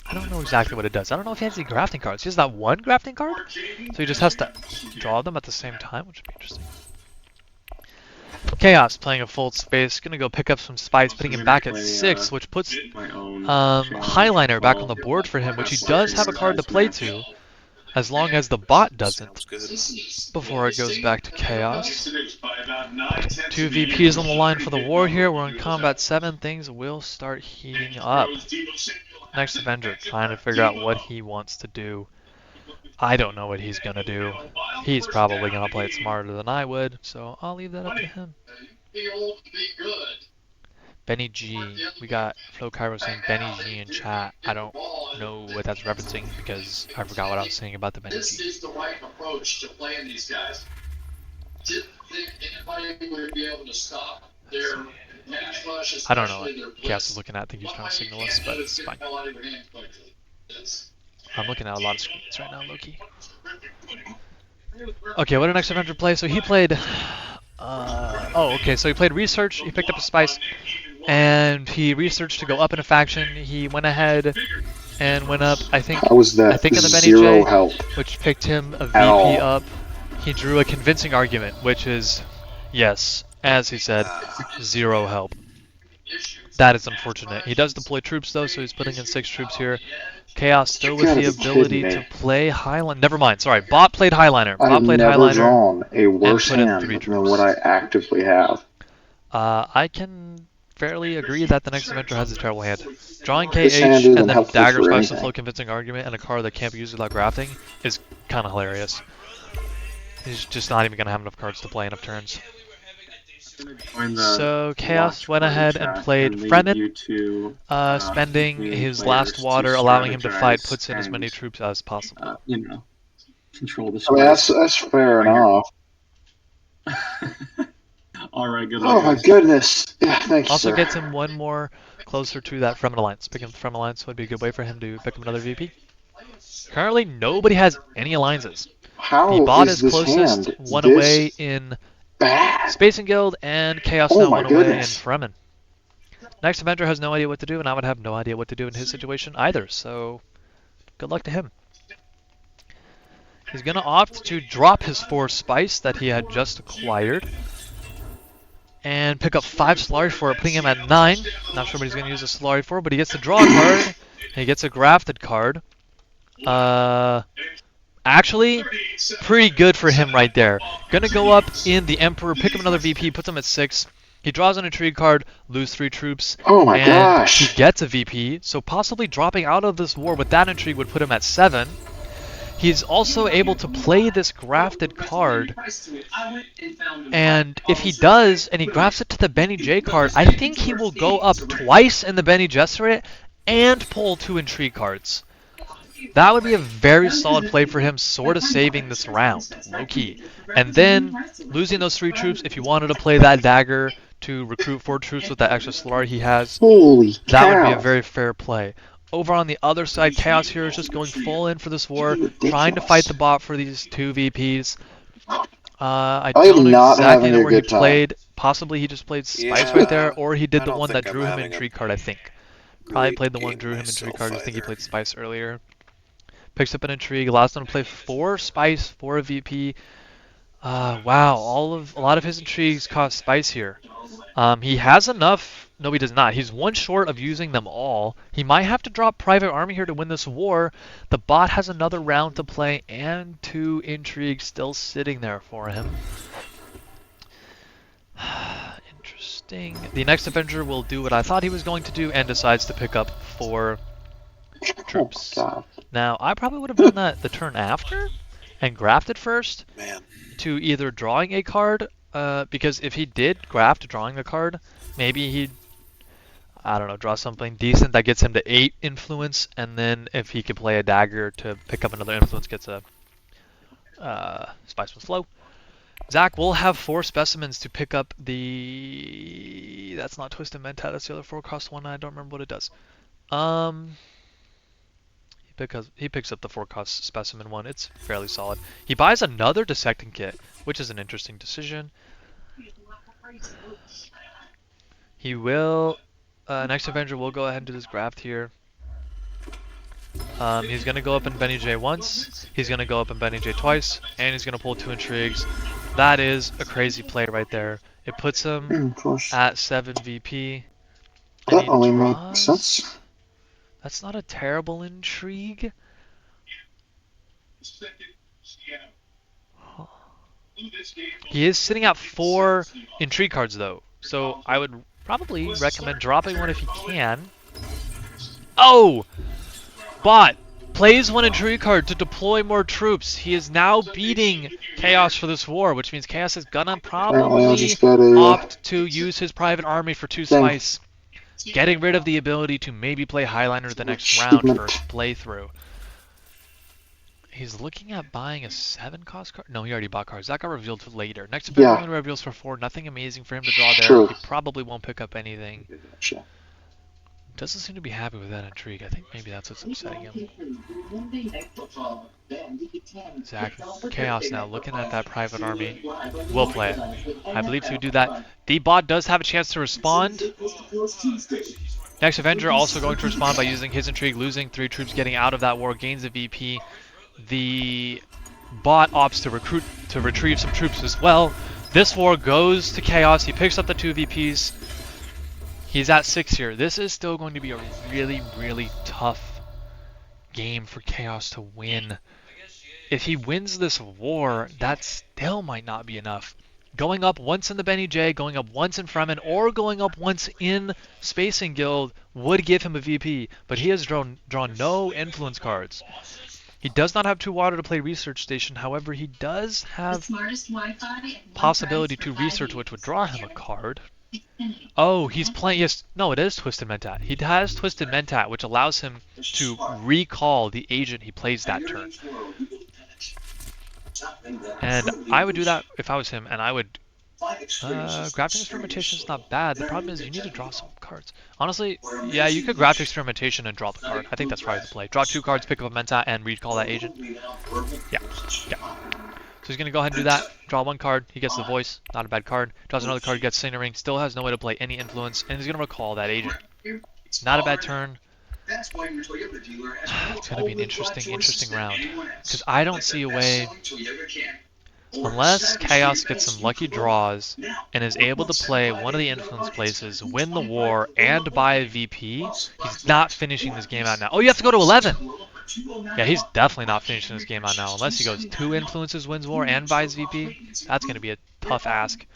I don't know exactly what it does. I don't know if he has any grafting cards. He has that 1 grafting card, so he just has to draw them at the same time, which would be interesting. Chaos playing a full space, gonna go pick up some Spice, putting him back at 6, which puts Highliner back on the board for him, which he does have a card to play to, as long as the bot doesn't, before it goes back to Chaos. 2 VPs on the line for the war here. We're in combat 7. Things will start heating up. Next Avenger trying to figure out what he wants to do. I don't know what he's going to do. He's probably going to play it smarter than I would, so I'll leave that up to him. Benny G. We got Flo Cairo saying Benny G in chat. I don't know what that's referencing because I forgot what I was saying about the Benny G. This is the right approach to playing these guys. Didn't think anybody would be able to stop their I don't know what Chaos is looking at. I think he's trying to signal us, but it's fine. I'm looking at a lot of screens right now, Loki. Okay, what did next Avenger play? So he played... so he played Research, he picked up a Spice, and he researched to go up in a faction. He went ahead and went up, I think in the Benny J, which picked him a VP up. He drew a convincing argument, which is, yes, as he said, 0 help. That is unfortunate. He does deploy troops though, so he's putting in 6 troops here. Chaos still with the ability to play Highliner. Never mind, sorry. Bot played Highliner. Bot played I've never Highliner drawn a worse hand than what I actively have. I can fairly agree that the next Avenger has a terrible hand. Drawing KH This hand isn't and then helpful Dagger for Spice to anything. flow convincing argument and a card that can't be used without grafting is kind of hilarious. He's just not even going to have enough cards to play enough turns. So Chaos went ahead and played Fremen, spending his last water, allowing him to fight, puts in as many troops as possible. Control the I mean, that's fair enough. All right, good luck. Oh my goodness! Yeah, thanks, Also sir. gets him one more closer to that Fremen Alliance. Picking up the Fremen Alliance would be a good way for him to pick up another VP. Currently, nobody has any alliances. How the bot is is this closest, hand one this away in bad? Space and Guild, and Chaos Oh now my one away in goodness. Fremen. Next Avenger has no idea what to do, and I would have no idea what to do in his situation either, so good luck to him. He's going to opt to drop his 4 Spice that he had just acquired, and pick up 5 Solari for it, putting him at 9. Not sure what he's going to use a Solari for, but he gets to draw a card, and he gets a grafted card. Actually, pretty good for him right there. Gonna go up in the Emperor, pick up another VP, puts him at 6. He draws an intrigue card, lose 3 troops, Oh my and gosh. he gets a VP. So possibly dropping out of this war with that intrigue would put him at 7. He's also able to play this grafted card, and if he does, and he grafts it to the Benny J card, I think he will go up twice in the Benny Gesserit and pull 2 intrigue cards. That would be a very solid play for him, sort of saving this round, low-key. And then, losing those 3 troops, if you wanted to play that dagger to recruit 4 troops with that extra Solari he has, Holy that would be a cow. very fair play. Over on the other side, Chaos here is just going full in for this war, trying to fight the bot for these 2 VPs. I don't know exactly know where he played. Possibly he just played Spice right there, or he did the one that drew him intrigue card, I think. Probably played the one drew him intrigue card, I just think he played Spice earlier. Picks up an intrigue, allows him to play 4 Spice, 4 VP. Wow, a lot of his intrigues cost Spice here. He has enough. No, he does not. He's 1 short of using them all. He might have to drop Private Army here to win this war. The bot has another round to play and 2 intrigues still sitting there for him. Interesting. The next Avenger will do what I thought he was going to do and decides to pick up 4 troops. Oh, now, I probably would have done that the turn after and grafted first to either drawing a card, because if he did graft drawing a card, maybe he'd, I don't know, draw something decent that gets him to 8 influence, and then if he could play a dagger to pick up another influence, gets a Spice with Flow. Zach will have 4 specimens to pick up the... That's not Twisted Mentat, that's the other 4-cost one, I don't remember what it does. He picks up the 4-cost specimen one. It's fairly solid. He buys another dissecting kit, which is an interesting decision. He will... next Avenger will go ahead and do this graft here. He's going to go up in Benny J once, he's going to go up in Benny J twice, and he's going to pull 2 intrigues. That is a crazy play right there. It puts him at 7 VP. That only makes sense. That's not a terrible intrigue. He is sitting at 4 intrigue cards though, so I would probably recommend dropping one if you can. Oh! Bot plays 1 intrigue card to deploy more troops. He is now beating Chaos for this war, which means Chaos is gonna probably opt to use his private army for 2 Spice. Getting rid of the ability to maybe play Highliner the next round first playthrough. He's looking at buying a 7-cost card. No, he already bought cards. That got revealed later. Next Avenger only reveals for 4. Nothing amazing for him to draw there. He probably won't pick up anything. Doesn't seem to be happy with that intrigue. I think maybe that's what's upsetting him. Zach, Chaos now looking at that private army. Will play it. I believe to do that. The bot does have a chance to respond. Next Avenger also going to respond by using his intrigue, losing 3 troops, getting out of that war, gains a VP. The bot opts to retrieve some troops as well. This war goes to Chaos. He picks up the 2 VPs. He's at 6 here. This is still going to be a really, really tough game for Chaos to win. If he wins this war, that still might not be enough. Going up once in the Benny J, going up once in Fremen, or going up once in Spacing Guild would give him a VP, but he has drawn no influence cards. He does not have 2 water to play Research Station, however he does have possibility to research, which would draw him a card. Oh, he's playing, yes, no, it is Twisted Mentat. He has Twisted Mentat, which allows him to recall the agent he plays that turn. And I would do that if I was him, and I would... Graphic Experimentation is not bad. The problem is you need to draw some cards. Honestly, yeah, you could Graphic Experimentation and draw the card. I think that's probably the play. Draw 2 cards, pick up a Mentat, and recall that agent. Yeah. So he's going to go ahead and do that. Draw 1 card. He gets the voice. Not a bad card. Draws another card, gets Signaling. Still has no way to play any influence, and he's going to recall that agent. Not a bad turn. It's going to be an interesting round. Because I don't see a way... Unless Chaos gets some lucky draws and is able to play one of the influence places, win the war, and buy a VP, he's not finishing this game out now. Oh, you have to go to 11! Yeah, he's definitely not finishing this game out now. Unless he goes 2 influences, wins war, and buys VP, that's going to be a tough ask.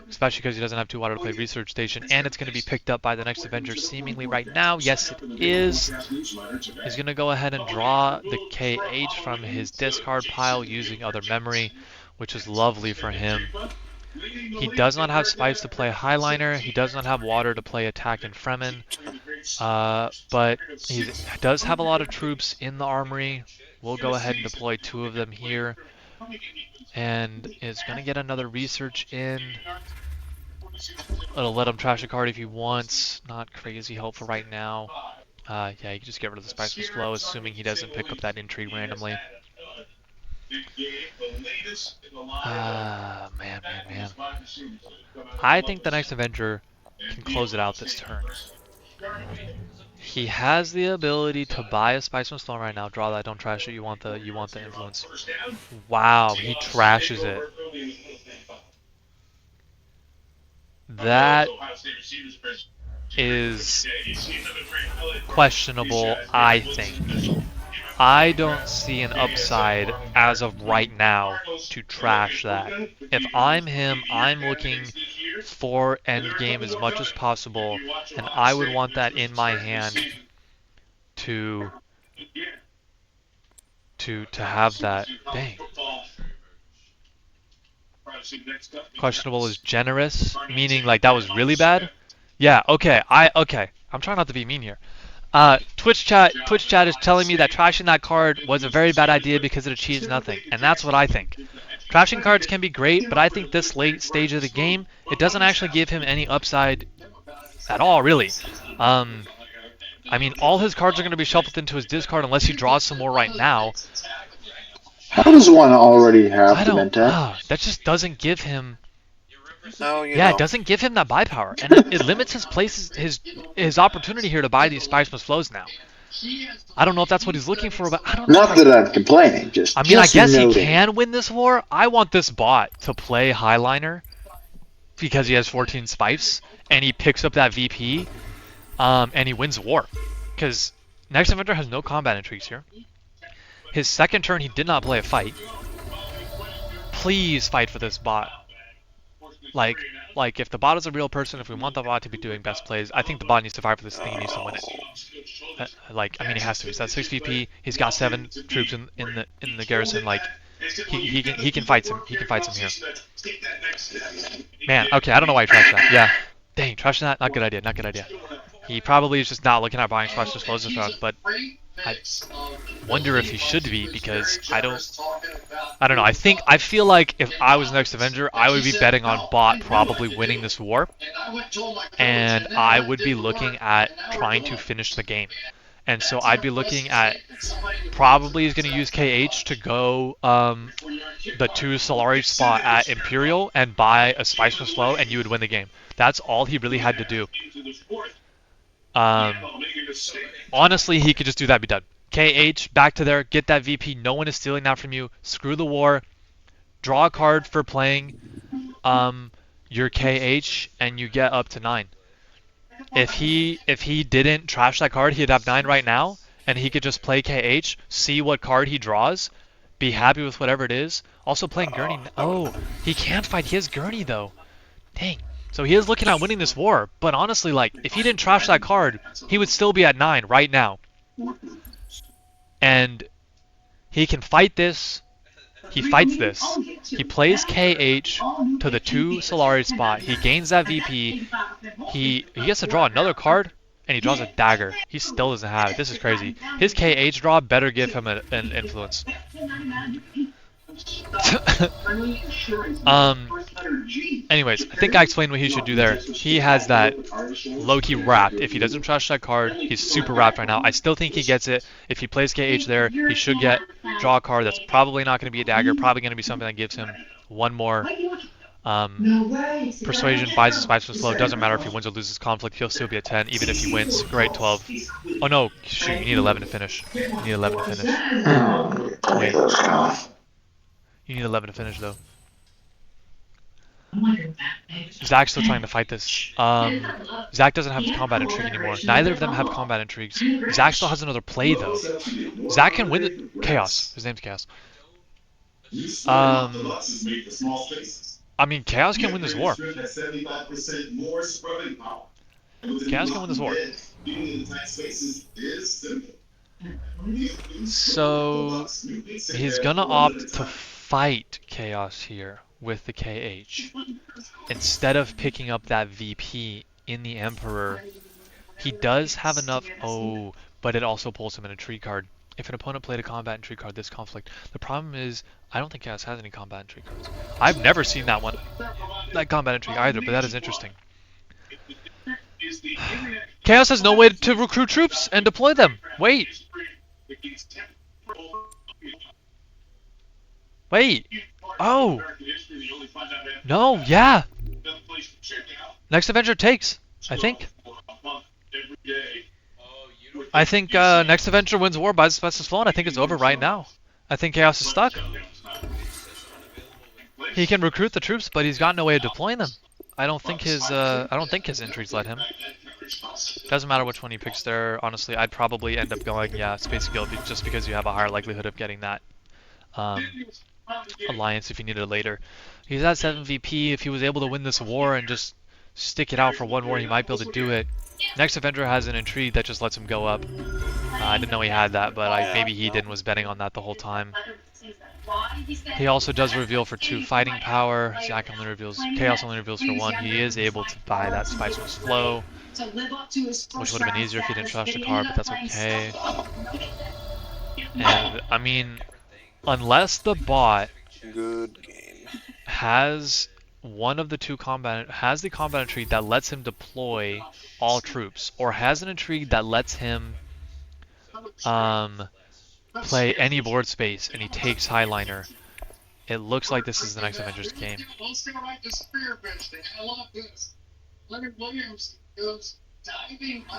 Especially because he doesn't have 2 water to play Research Station, and it's going to be picked up by the next Avenger seemingly right now. Yes, it is. He's going to go ahead and draw the KH from his discard pile using Other Memory, which is lovely for him. He does not have Spice to play Highliner. He does not have water to play Attack and Fremen. But he does have a lot of troops in the armory. We'll go ahead and deploy 2 of them here. And is going to get another research in. It'll let him trash a card if he wants. Not crazy helpful right now. Yeah, you can just get rid of the Spiceless Flow, assuming he doesn't pick up that Intrigue randomly. Man. I think the next Avenger can close it out this turn. He has the ability to buy a Spiceman's Flow right now. Draw that, don't trash it. You want the influence. Wow, he trashes it. That is questionable, I think. I don't see an upside as of right now to trash that. If I'm him, I'm looking for endgame as much as possible, and I would want that in my hand to have that. Dang. Questionable is generous, meaning like that was really bad. Yeah. Okay. I'm trying not to be mean here. Twitch chat is telling me that trashing that card was a very bad idea because it achieves nothing, and that's what I think. Trashing cards can be great, but I think this late stage of the game, it doesn't actually give him any upside at all, really. I mean, all his cards are going to be shuffled into his discard unless he draws some more right now. How does one already have the Mentat? That just doesn't give him... No, it doesn't give him that buy power, and it limits his places, his opportunity here to buy these Spicemas Flows now. I don't know if that's what he's looking for, but I don't know. Not that I'm complaining, just I mean, I guess he can win this war. I want this bot to play Highliner because he has 14 Spice, and he picks up that VP, and he wins war. Because next Avenger has no combat intrigues here. His second turn, he did not play a fight. Please fight for this bot. Like if the bot is a real person, if we want the bot to be doing best plays, I think the bot needs to fight for this thing. He needs to win it. I mean, he has to. He's at 6 VP. He's got 7 troops in the garrison. Like, he can fight some. He can fight some here. Man, okay, I don't know why he trashed that. Yeah, dang, trashing that. Not good idea. Not good idea. He probably is just not looking at buying Spiceless Flows this round, but I wonder if he should be, because I don't know. I feel like if I was next Avenger, I would be betting on bot probably winning this war, and I would be looking at trying to finish the game. And so I'd be looking at probably he's going to use KH to go the 2 Solari spot at Imperial and buy a Spiceless Flow, and you would win the game. That's all he really had to do. Honestly, he could just do that and be done. KH, back to there, get that VP. No one is stealing that from you. Screw the war. Draw a card for playing your KH, and you get up to 9. If he didn't trash that card, he'd have 9 right now, and he could just play KH, see what card he draws, be happy with whatever it is. Also playing Gurney. Oh, he can't fight his Gurney though. Dang. So he is looking at winning this war, but honestly, like, if he didn't trash that card, he would still be at 9 right now. And he can fight this. He fights this. He plays KH to the 2 Solari spot. He gains that VP. He gets to draw another card, and he draws a dagger. He still doesn't have it. This is crazy. His KH draw better give him an influence. Anyways, I think I explained what he should do there. He has that low-key wrapped. If he doesn't trash that card, he's super wrapped right now. I still think he gets it. If he plays KH there, he should draw a card that's probably not going to be a dagger, probably going to be something that gives him one more persuasion, buys his spice for slow. Doesn't matter if he wins or loses conflict, he'll still be at 10, even if he wins. Great, 12. Oh no, shoot, you need 11 to finish. You need 11 to finish. Wait. You need 11 to finish though. Zach's still trying to fight this. Zach doesn't have combat intrigue anymore. Neither of them have combat intrigues. Zach still has another play though. Zach can win the Chaos. His name's Chaos. I mean, Chaos can win this war. Chaos can win this war. So he's gonna opt to fight Chaos here with the KH instead of picking up that VP in the Emperor. He does have enough. Oh, but it also pulls him an intrigue card. If an opponent played a combat intrigue card this conflict, the problem is I don't think Chaos has any combat intrigue cards. I've never seen that combat intrigue either, but that is interesting. Chaos has no way to recruit troops and deploy them. Wait. Oh. No, yeah. Next Avenger takes, I think. I think Next Avenger wins war, buys the Specialist Flow, and I think it's over right now. I think Chaos is stuck. He can recruit the troops, but he's got no way of deploying them. I don't think his intrigues let him. Doesn't matter which one he picks there. Honestly, I'd probably end up going, yeah, Space Guild, just because you have a higher likelihood of getting that alliance if you need it later. He's at 7 VP. If he was able to win this war and just stick it out for one war, he might be able to do it. Next Avenger has an intrigue that just lets him go up. I didn't know he had that, but maybe he didn't, was betting on that the whole time. He also does reveal for 2 fighting power. Zach only reveals, Chaos only reveals for 1. He is able to buy that Spiceless Flow, which would have been easier if he didn't trash the card, but that's okay. And I mean, unless the bot has one of the 2 has the combat intrigue that lets him deploy all troops, or has an intrigue that lets him play any board space and he takes Highliner, it looks like this is the next Avengers game.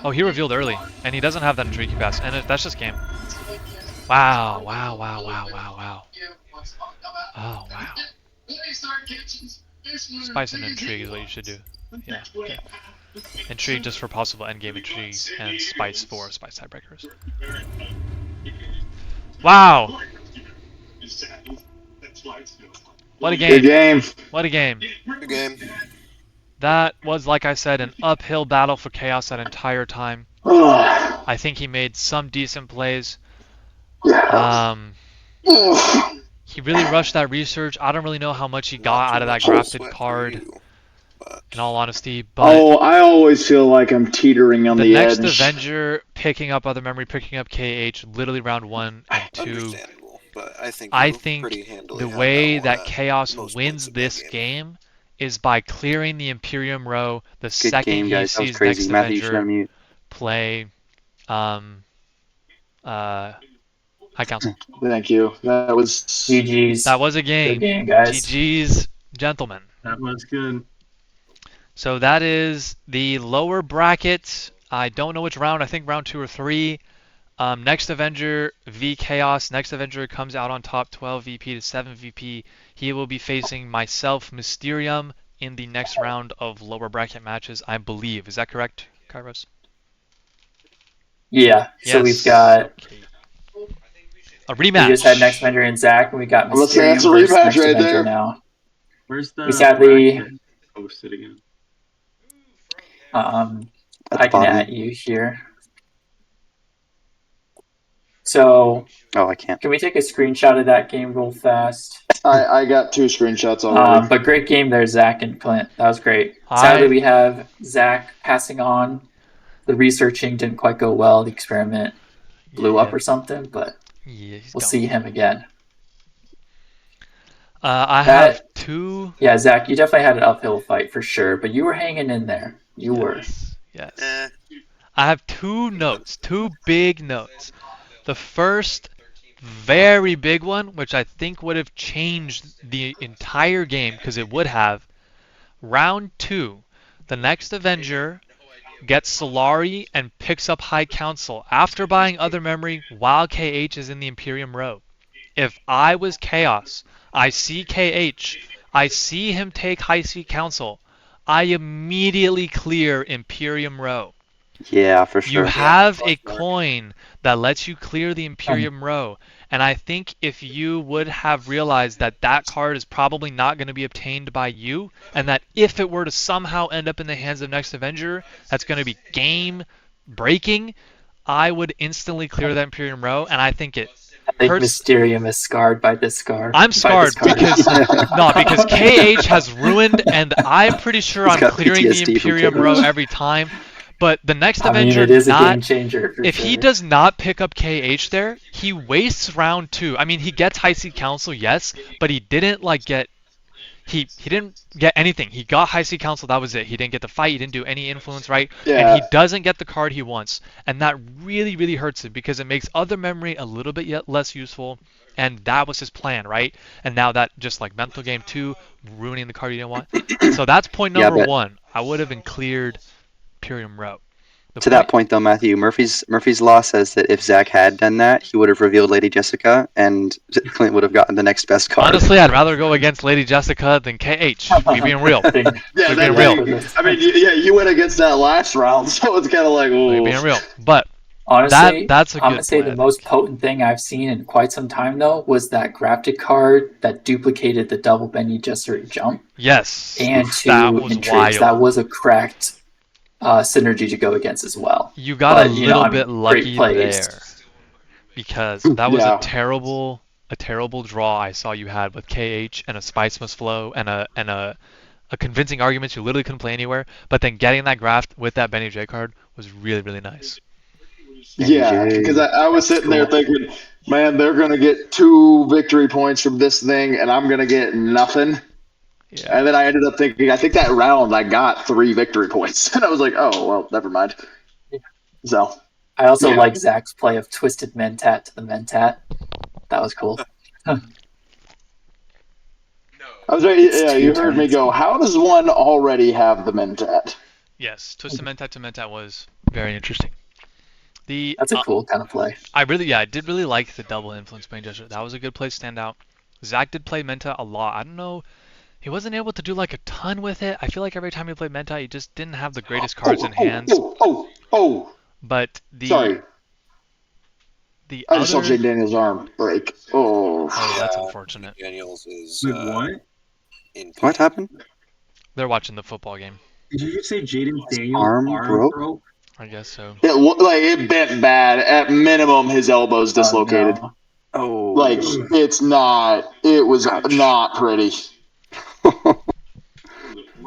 Oh, he revealed early, and he doesn't have that intrigue pass, and that's just game. Wow, wow, wow, wow, wow, wow. Oh, wow. Spice and intrigue is what you should do. Yeah, okay. Intrigue just for possible endgame intrigues, and spice for spice tiebreakers. Wow! What a game! Good game! What a game! Good game. That was, like I said, an uphill battle for Chaos that entire time. I think he made some decent plays. He really rushed that research. I don't really know how much he got out of that grafted card, in all honesty. But I always feel like I'm teetering on the edge. The next Avenger picking up other memory, picking up KH, literally round 1 and 2. But I think the way that Chaos wins this game is by clearing the Imperium row the second he sees next Avenger play High Council. Thank you. That was GG's. That was a game. Good game, guys. GG's, gentlemen. That was good. So that is the lower bracket. I don't know which round. I think round 2 or 3. Next Avenger v Chaos. Next Avenger comes out on top, 12 VP to 7 VP. He will be facing myself, Mysterium, in the next round of lower bracket matches, I believe. Is that correct, Kairos? Yeah. Yes. So we've got A rematch. We just had Next Avenger and Zach, and we got Mysterium that's a versus rematch Next right Avenger there. now. Where's the We sadly bracket posted again? I can at you here. So, I can't. Can we take a screenshot of that game real fast? I got 2 screenshots already. But great game there, Zach and Clint. That was great. Sadly, we have Zach passing on. The researching didn't quite go well. The experiment blew up or something, but we'll see him again. I have 2. Yeah, Zach, you definitely had an uphill fight for sure, but you were hanging in there. You were. Yes. I have 2 notes, 2 big notes. The first very big one, which I think would have changed the entire game, because it would have. Round 2, the next Avenger gets Solari and picks up High Council after buying Other Memory while KH is in the Imperium row. If I was Chaos, I see KH, I see him take High Council, I immediately clear Imperium row. Yeah, for sure. You have a coin that lets you clear the Imperium row, and I think if you would have realized that that card is probably not going to be obtained by you, and that if it were to somehow end up in the hands of Next Avenger, that's going to be game breaking, I would instantly clear that Imperium row, and I think it I think Mysterium is scarred by this scar. I'm scarred because because KH has ruined, and I'm pretty sure I'm clearing the Imperium row every time. But the next Avenger, it is a game changer. If he does not pick up KH there, he wastes round 2. I mean, he gets High Sea Council, yes, but he didn't get. He didn't get anything. He got High Sea Council, that was it. He didn't get the fight, he didn't do any influence, right? Yeah. And he doesn't get the card he wants. And that really, really hurts him because it makes Other Memory a little bit yet less useful. And that was his plan, right? And now that just like Mental Game 2, ruining the card you didn't want. So that's point number 1. I would have been cleared Imperium row. That point, though, Matthew, Murphy's Law says that if Zach had done that, he would have revealed Lady Jessica, and Clint would have gotten the next best card. Honestly, I'd rather go against Lady Jessica than KH. We being real. Yeah, being real. I mean, yeah, you went against that last round, so it's kind of like, ooh. We being real. But honestly, that's a good I'm gonna say the most potent thing I've seen in quite some time, though, was that grafted card that duplicated the double Benny Gesserit jump. Yes, and 2 intrigues. That was a cracked synergy to go against as well. You got a little bit lucky there, because that was a terrible draw I saw you had with KH and a Spice Must Flow and a convincing argument you literally couldn't play anywhere. But then getting that graft with that Benny J card was really, really nice. Yeah, because I was sitting there thinking, man, they're gonna get 2 victory points from this thing, and I'm gonna get nothing. Yeah. And then I ended up thinking, I think that round I got 3 victory points. And I was like, oh, well, never mind. So I also like Zach's play of Twisted Mentat to the Mentat. That was cool. I was right, you heard me go, how does one already have the Mentat? Yes, Twisted Mentat to Mentat was very interesting. That's a cool kind of play. I did really like the double influence Benny Gesserit. That was a good play to stand out. Zach did play Menta a lot. I don't know. He wasn't able to do like a ton with it. I feel like every time he played Menta, he just didn't have the greatest cards in hands. But sorry. I just saw Jake Daniels' arm break. Oh, that's unfortunate. Daniels is what? What happened? They're watching the football game. Did you just say Jaden Daniels' arm broke? I guess so. It bent bad. At minimum, his elbow's dislocated. Oh, it was not pretty.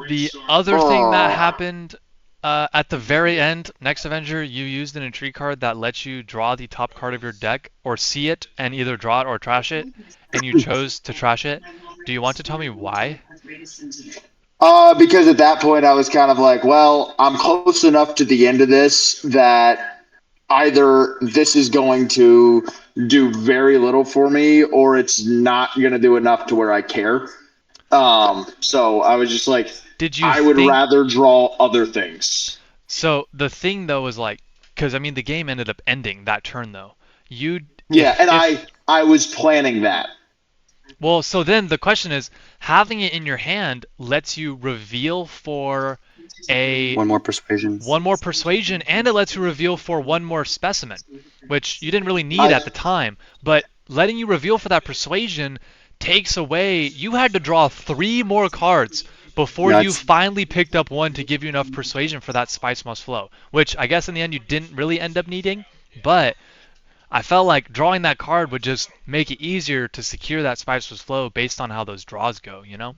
The other thing that happened at the very end, Next Avenger, you used an intrigue card that lets you draw the top card of your deck or see it and either draw it or trash it, and you chose to trash it. Do you want to tell me why? Because at that point I was kind of like, well, I'm close enough to the end of this that either this is going to do very little for me or it's not going to do enough to where I care. So I was just like, I would rather draw other things. So the thing though is like, because I mean the game ended up ending that turn though. I was planning that. Well, so then the question is, having it in your hand lets you reveal for one more persuasion, and it lets you reveal for one more specimen, which you didn't really need at the time. But letting you reveal for that persuasion takes away. You had to draw 3 more cards before you finally picked up one to give you enough persuasion for that spice must flow, which I guess in the end you didn't really end up needing, but I felt like drawing that card would just make it easier to secure that spice must flow based on how those draws go, you know?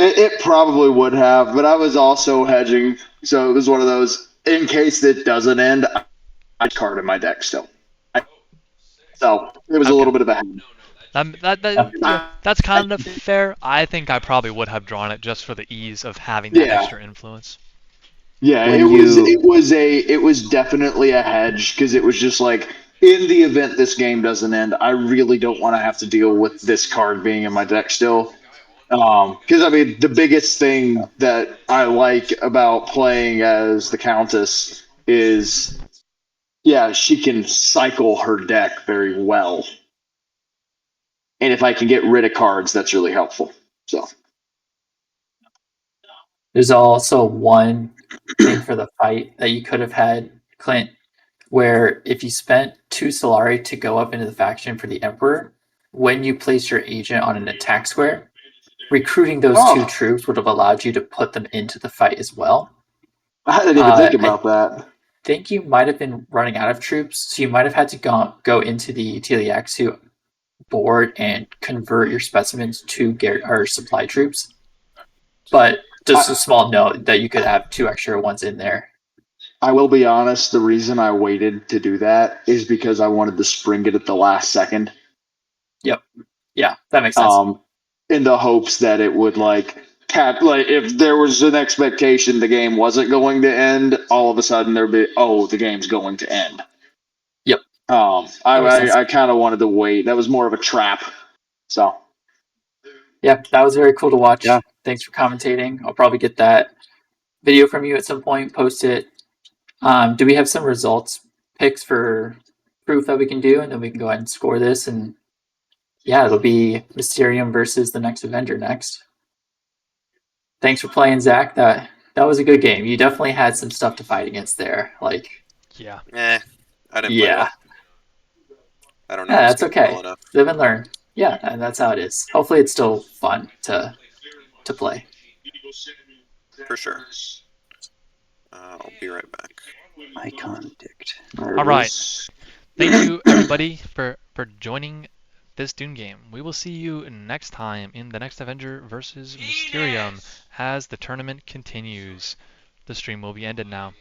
It probably would have, but I was also hedging, so it was one of those, in case it doesn't end, I card in my deck still. So it was a little bit of a hedge. That's kind of fair. I think I probably would have drawn it just for the ease of having that extra influence. Yeah, it was definitely a hedge because it was just like, in the event this game doesn't end, I really don't want to have to deal with this card being in my deck still. Because I mean, the biggest thing that I like about playing as the Countess is, yeah, she can cycle her deck very well, and if I can get rid of cards, that's really helpful. So there's also one thing for the fight that you could have had, Clint, where if you spent 2 Solari to go up into the faction for the Emperor, when you place your agent on an attack square, recruiting those 2 troops would have allowed you to put them into the fight as well. I didn't even think about that. I think you might have been running out of troops, so you might have had to go into the Teliaxu board and convert your specimens to supply troops. But just a small note that you could have 2 extra ones in there. I will be honest, the reason I waited to do that is because I wanted to spring it at the last second. Yep. Yeah, that makes sense. In the hopes that it would if there was an expectation the game wasn't going to end, all of a sudden there'd be, the game's going to end. Yep. I kind of wanted to wait. That was more of a trap. So. Yeah, that was very cool to watch. Yeah. Thanks for commentating. I'll probably get that video from you at some point, post it. Do we have some results picks for proof that we can do, and then we can go ahead and score this? And yeah, it'll be Mysterium versus the Next Avenger next. Thanks for playing, Zach. That was a good game. You definitely had some stuff to fight against there. I didn't play well. I don't know. Yeah, that's okay. Well, live and learn. Yeah, and that's how it is. Hopefully it's still fun to play. For sure. I'll be right back. Icon dict. All right. Thank you, everybody, for joining this Dune game. We will see you next time in the Next Avenger versus Mysterium as the tournament continues. The stream will be ended now.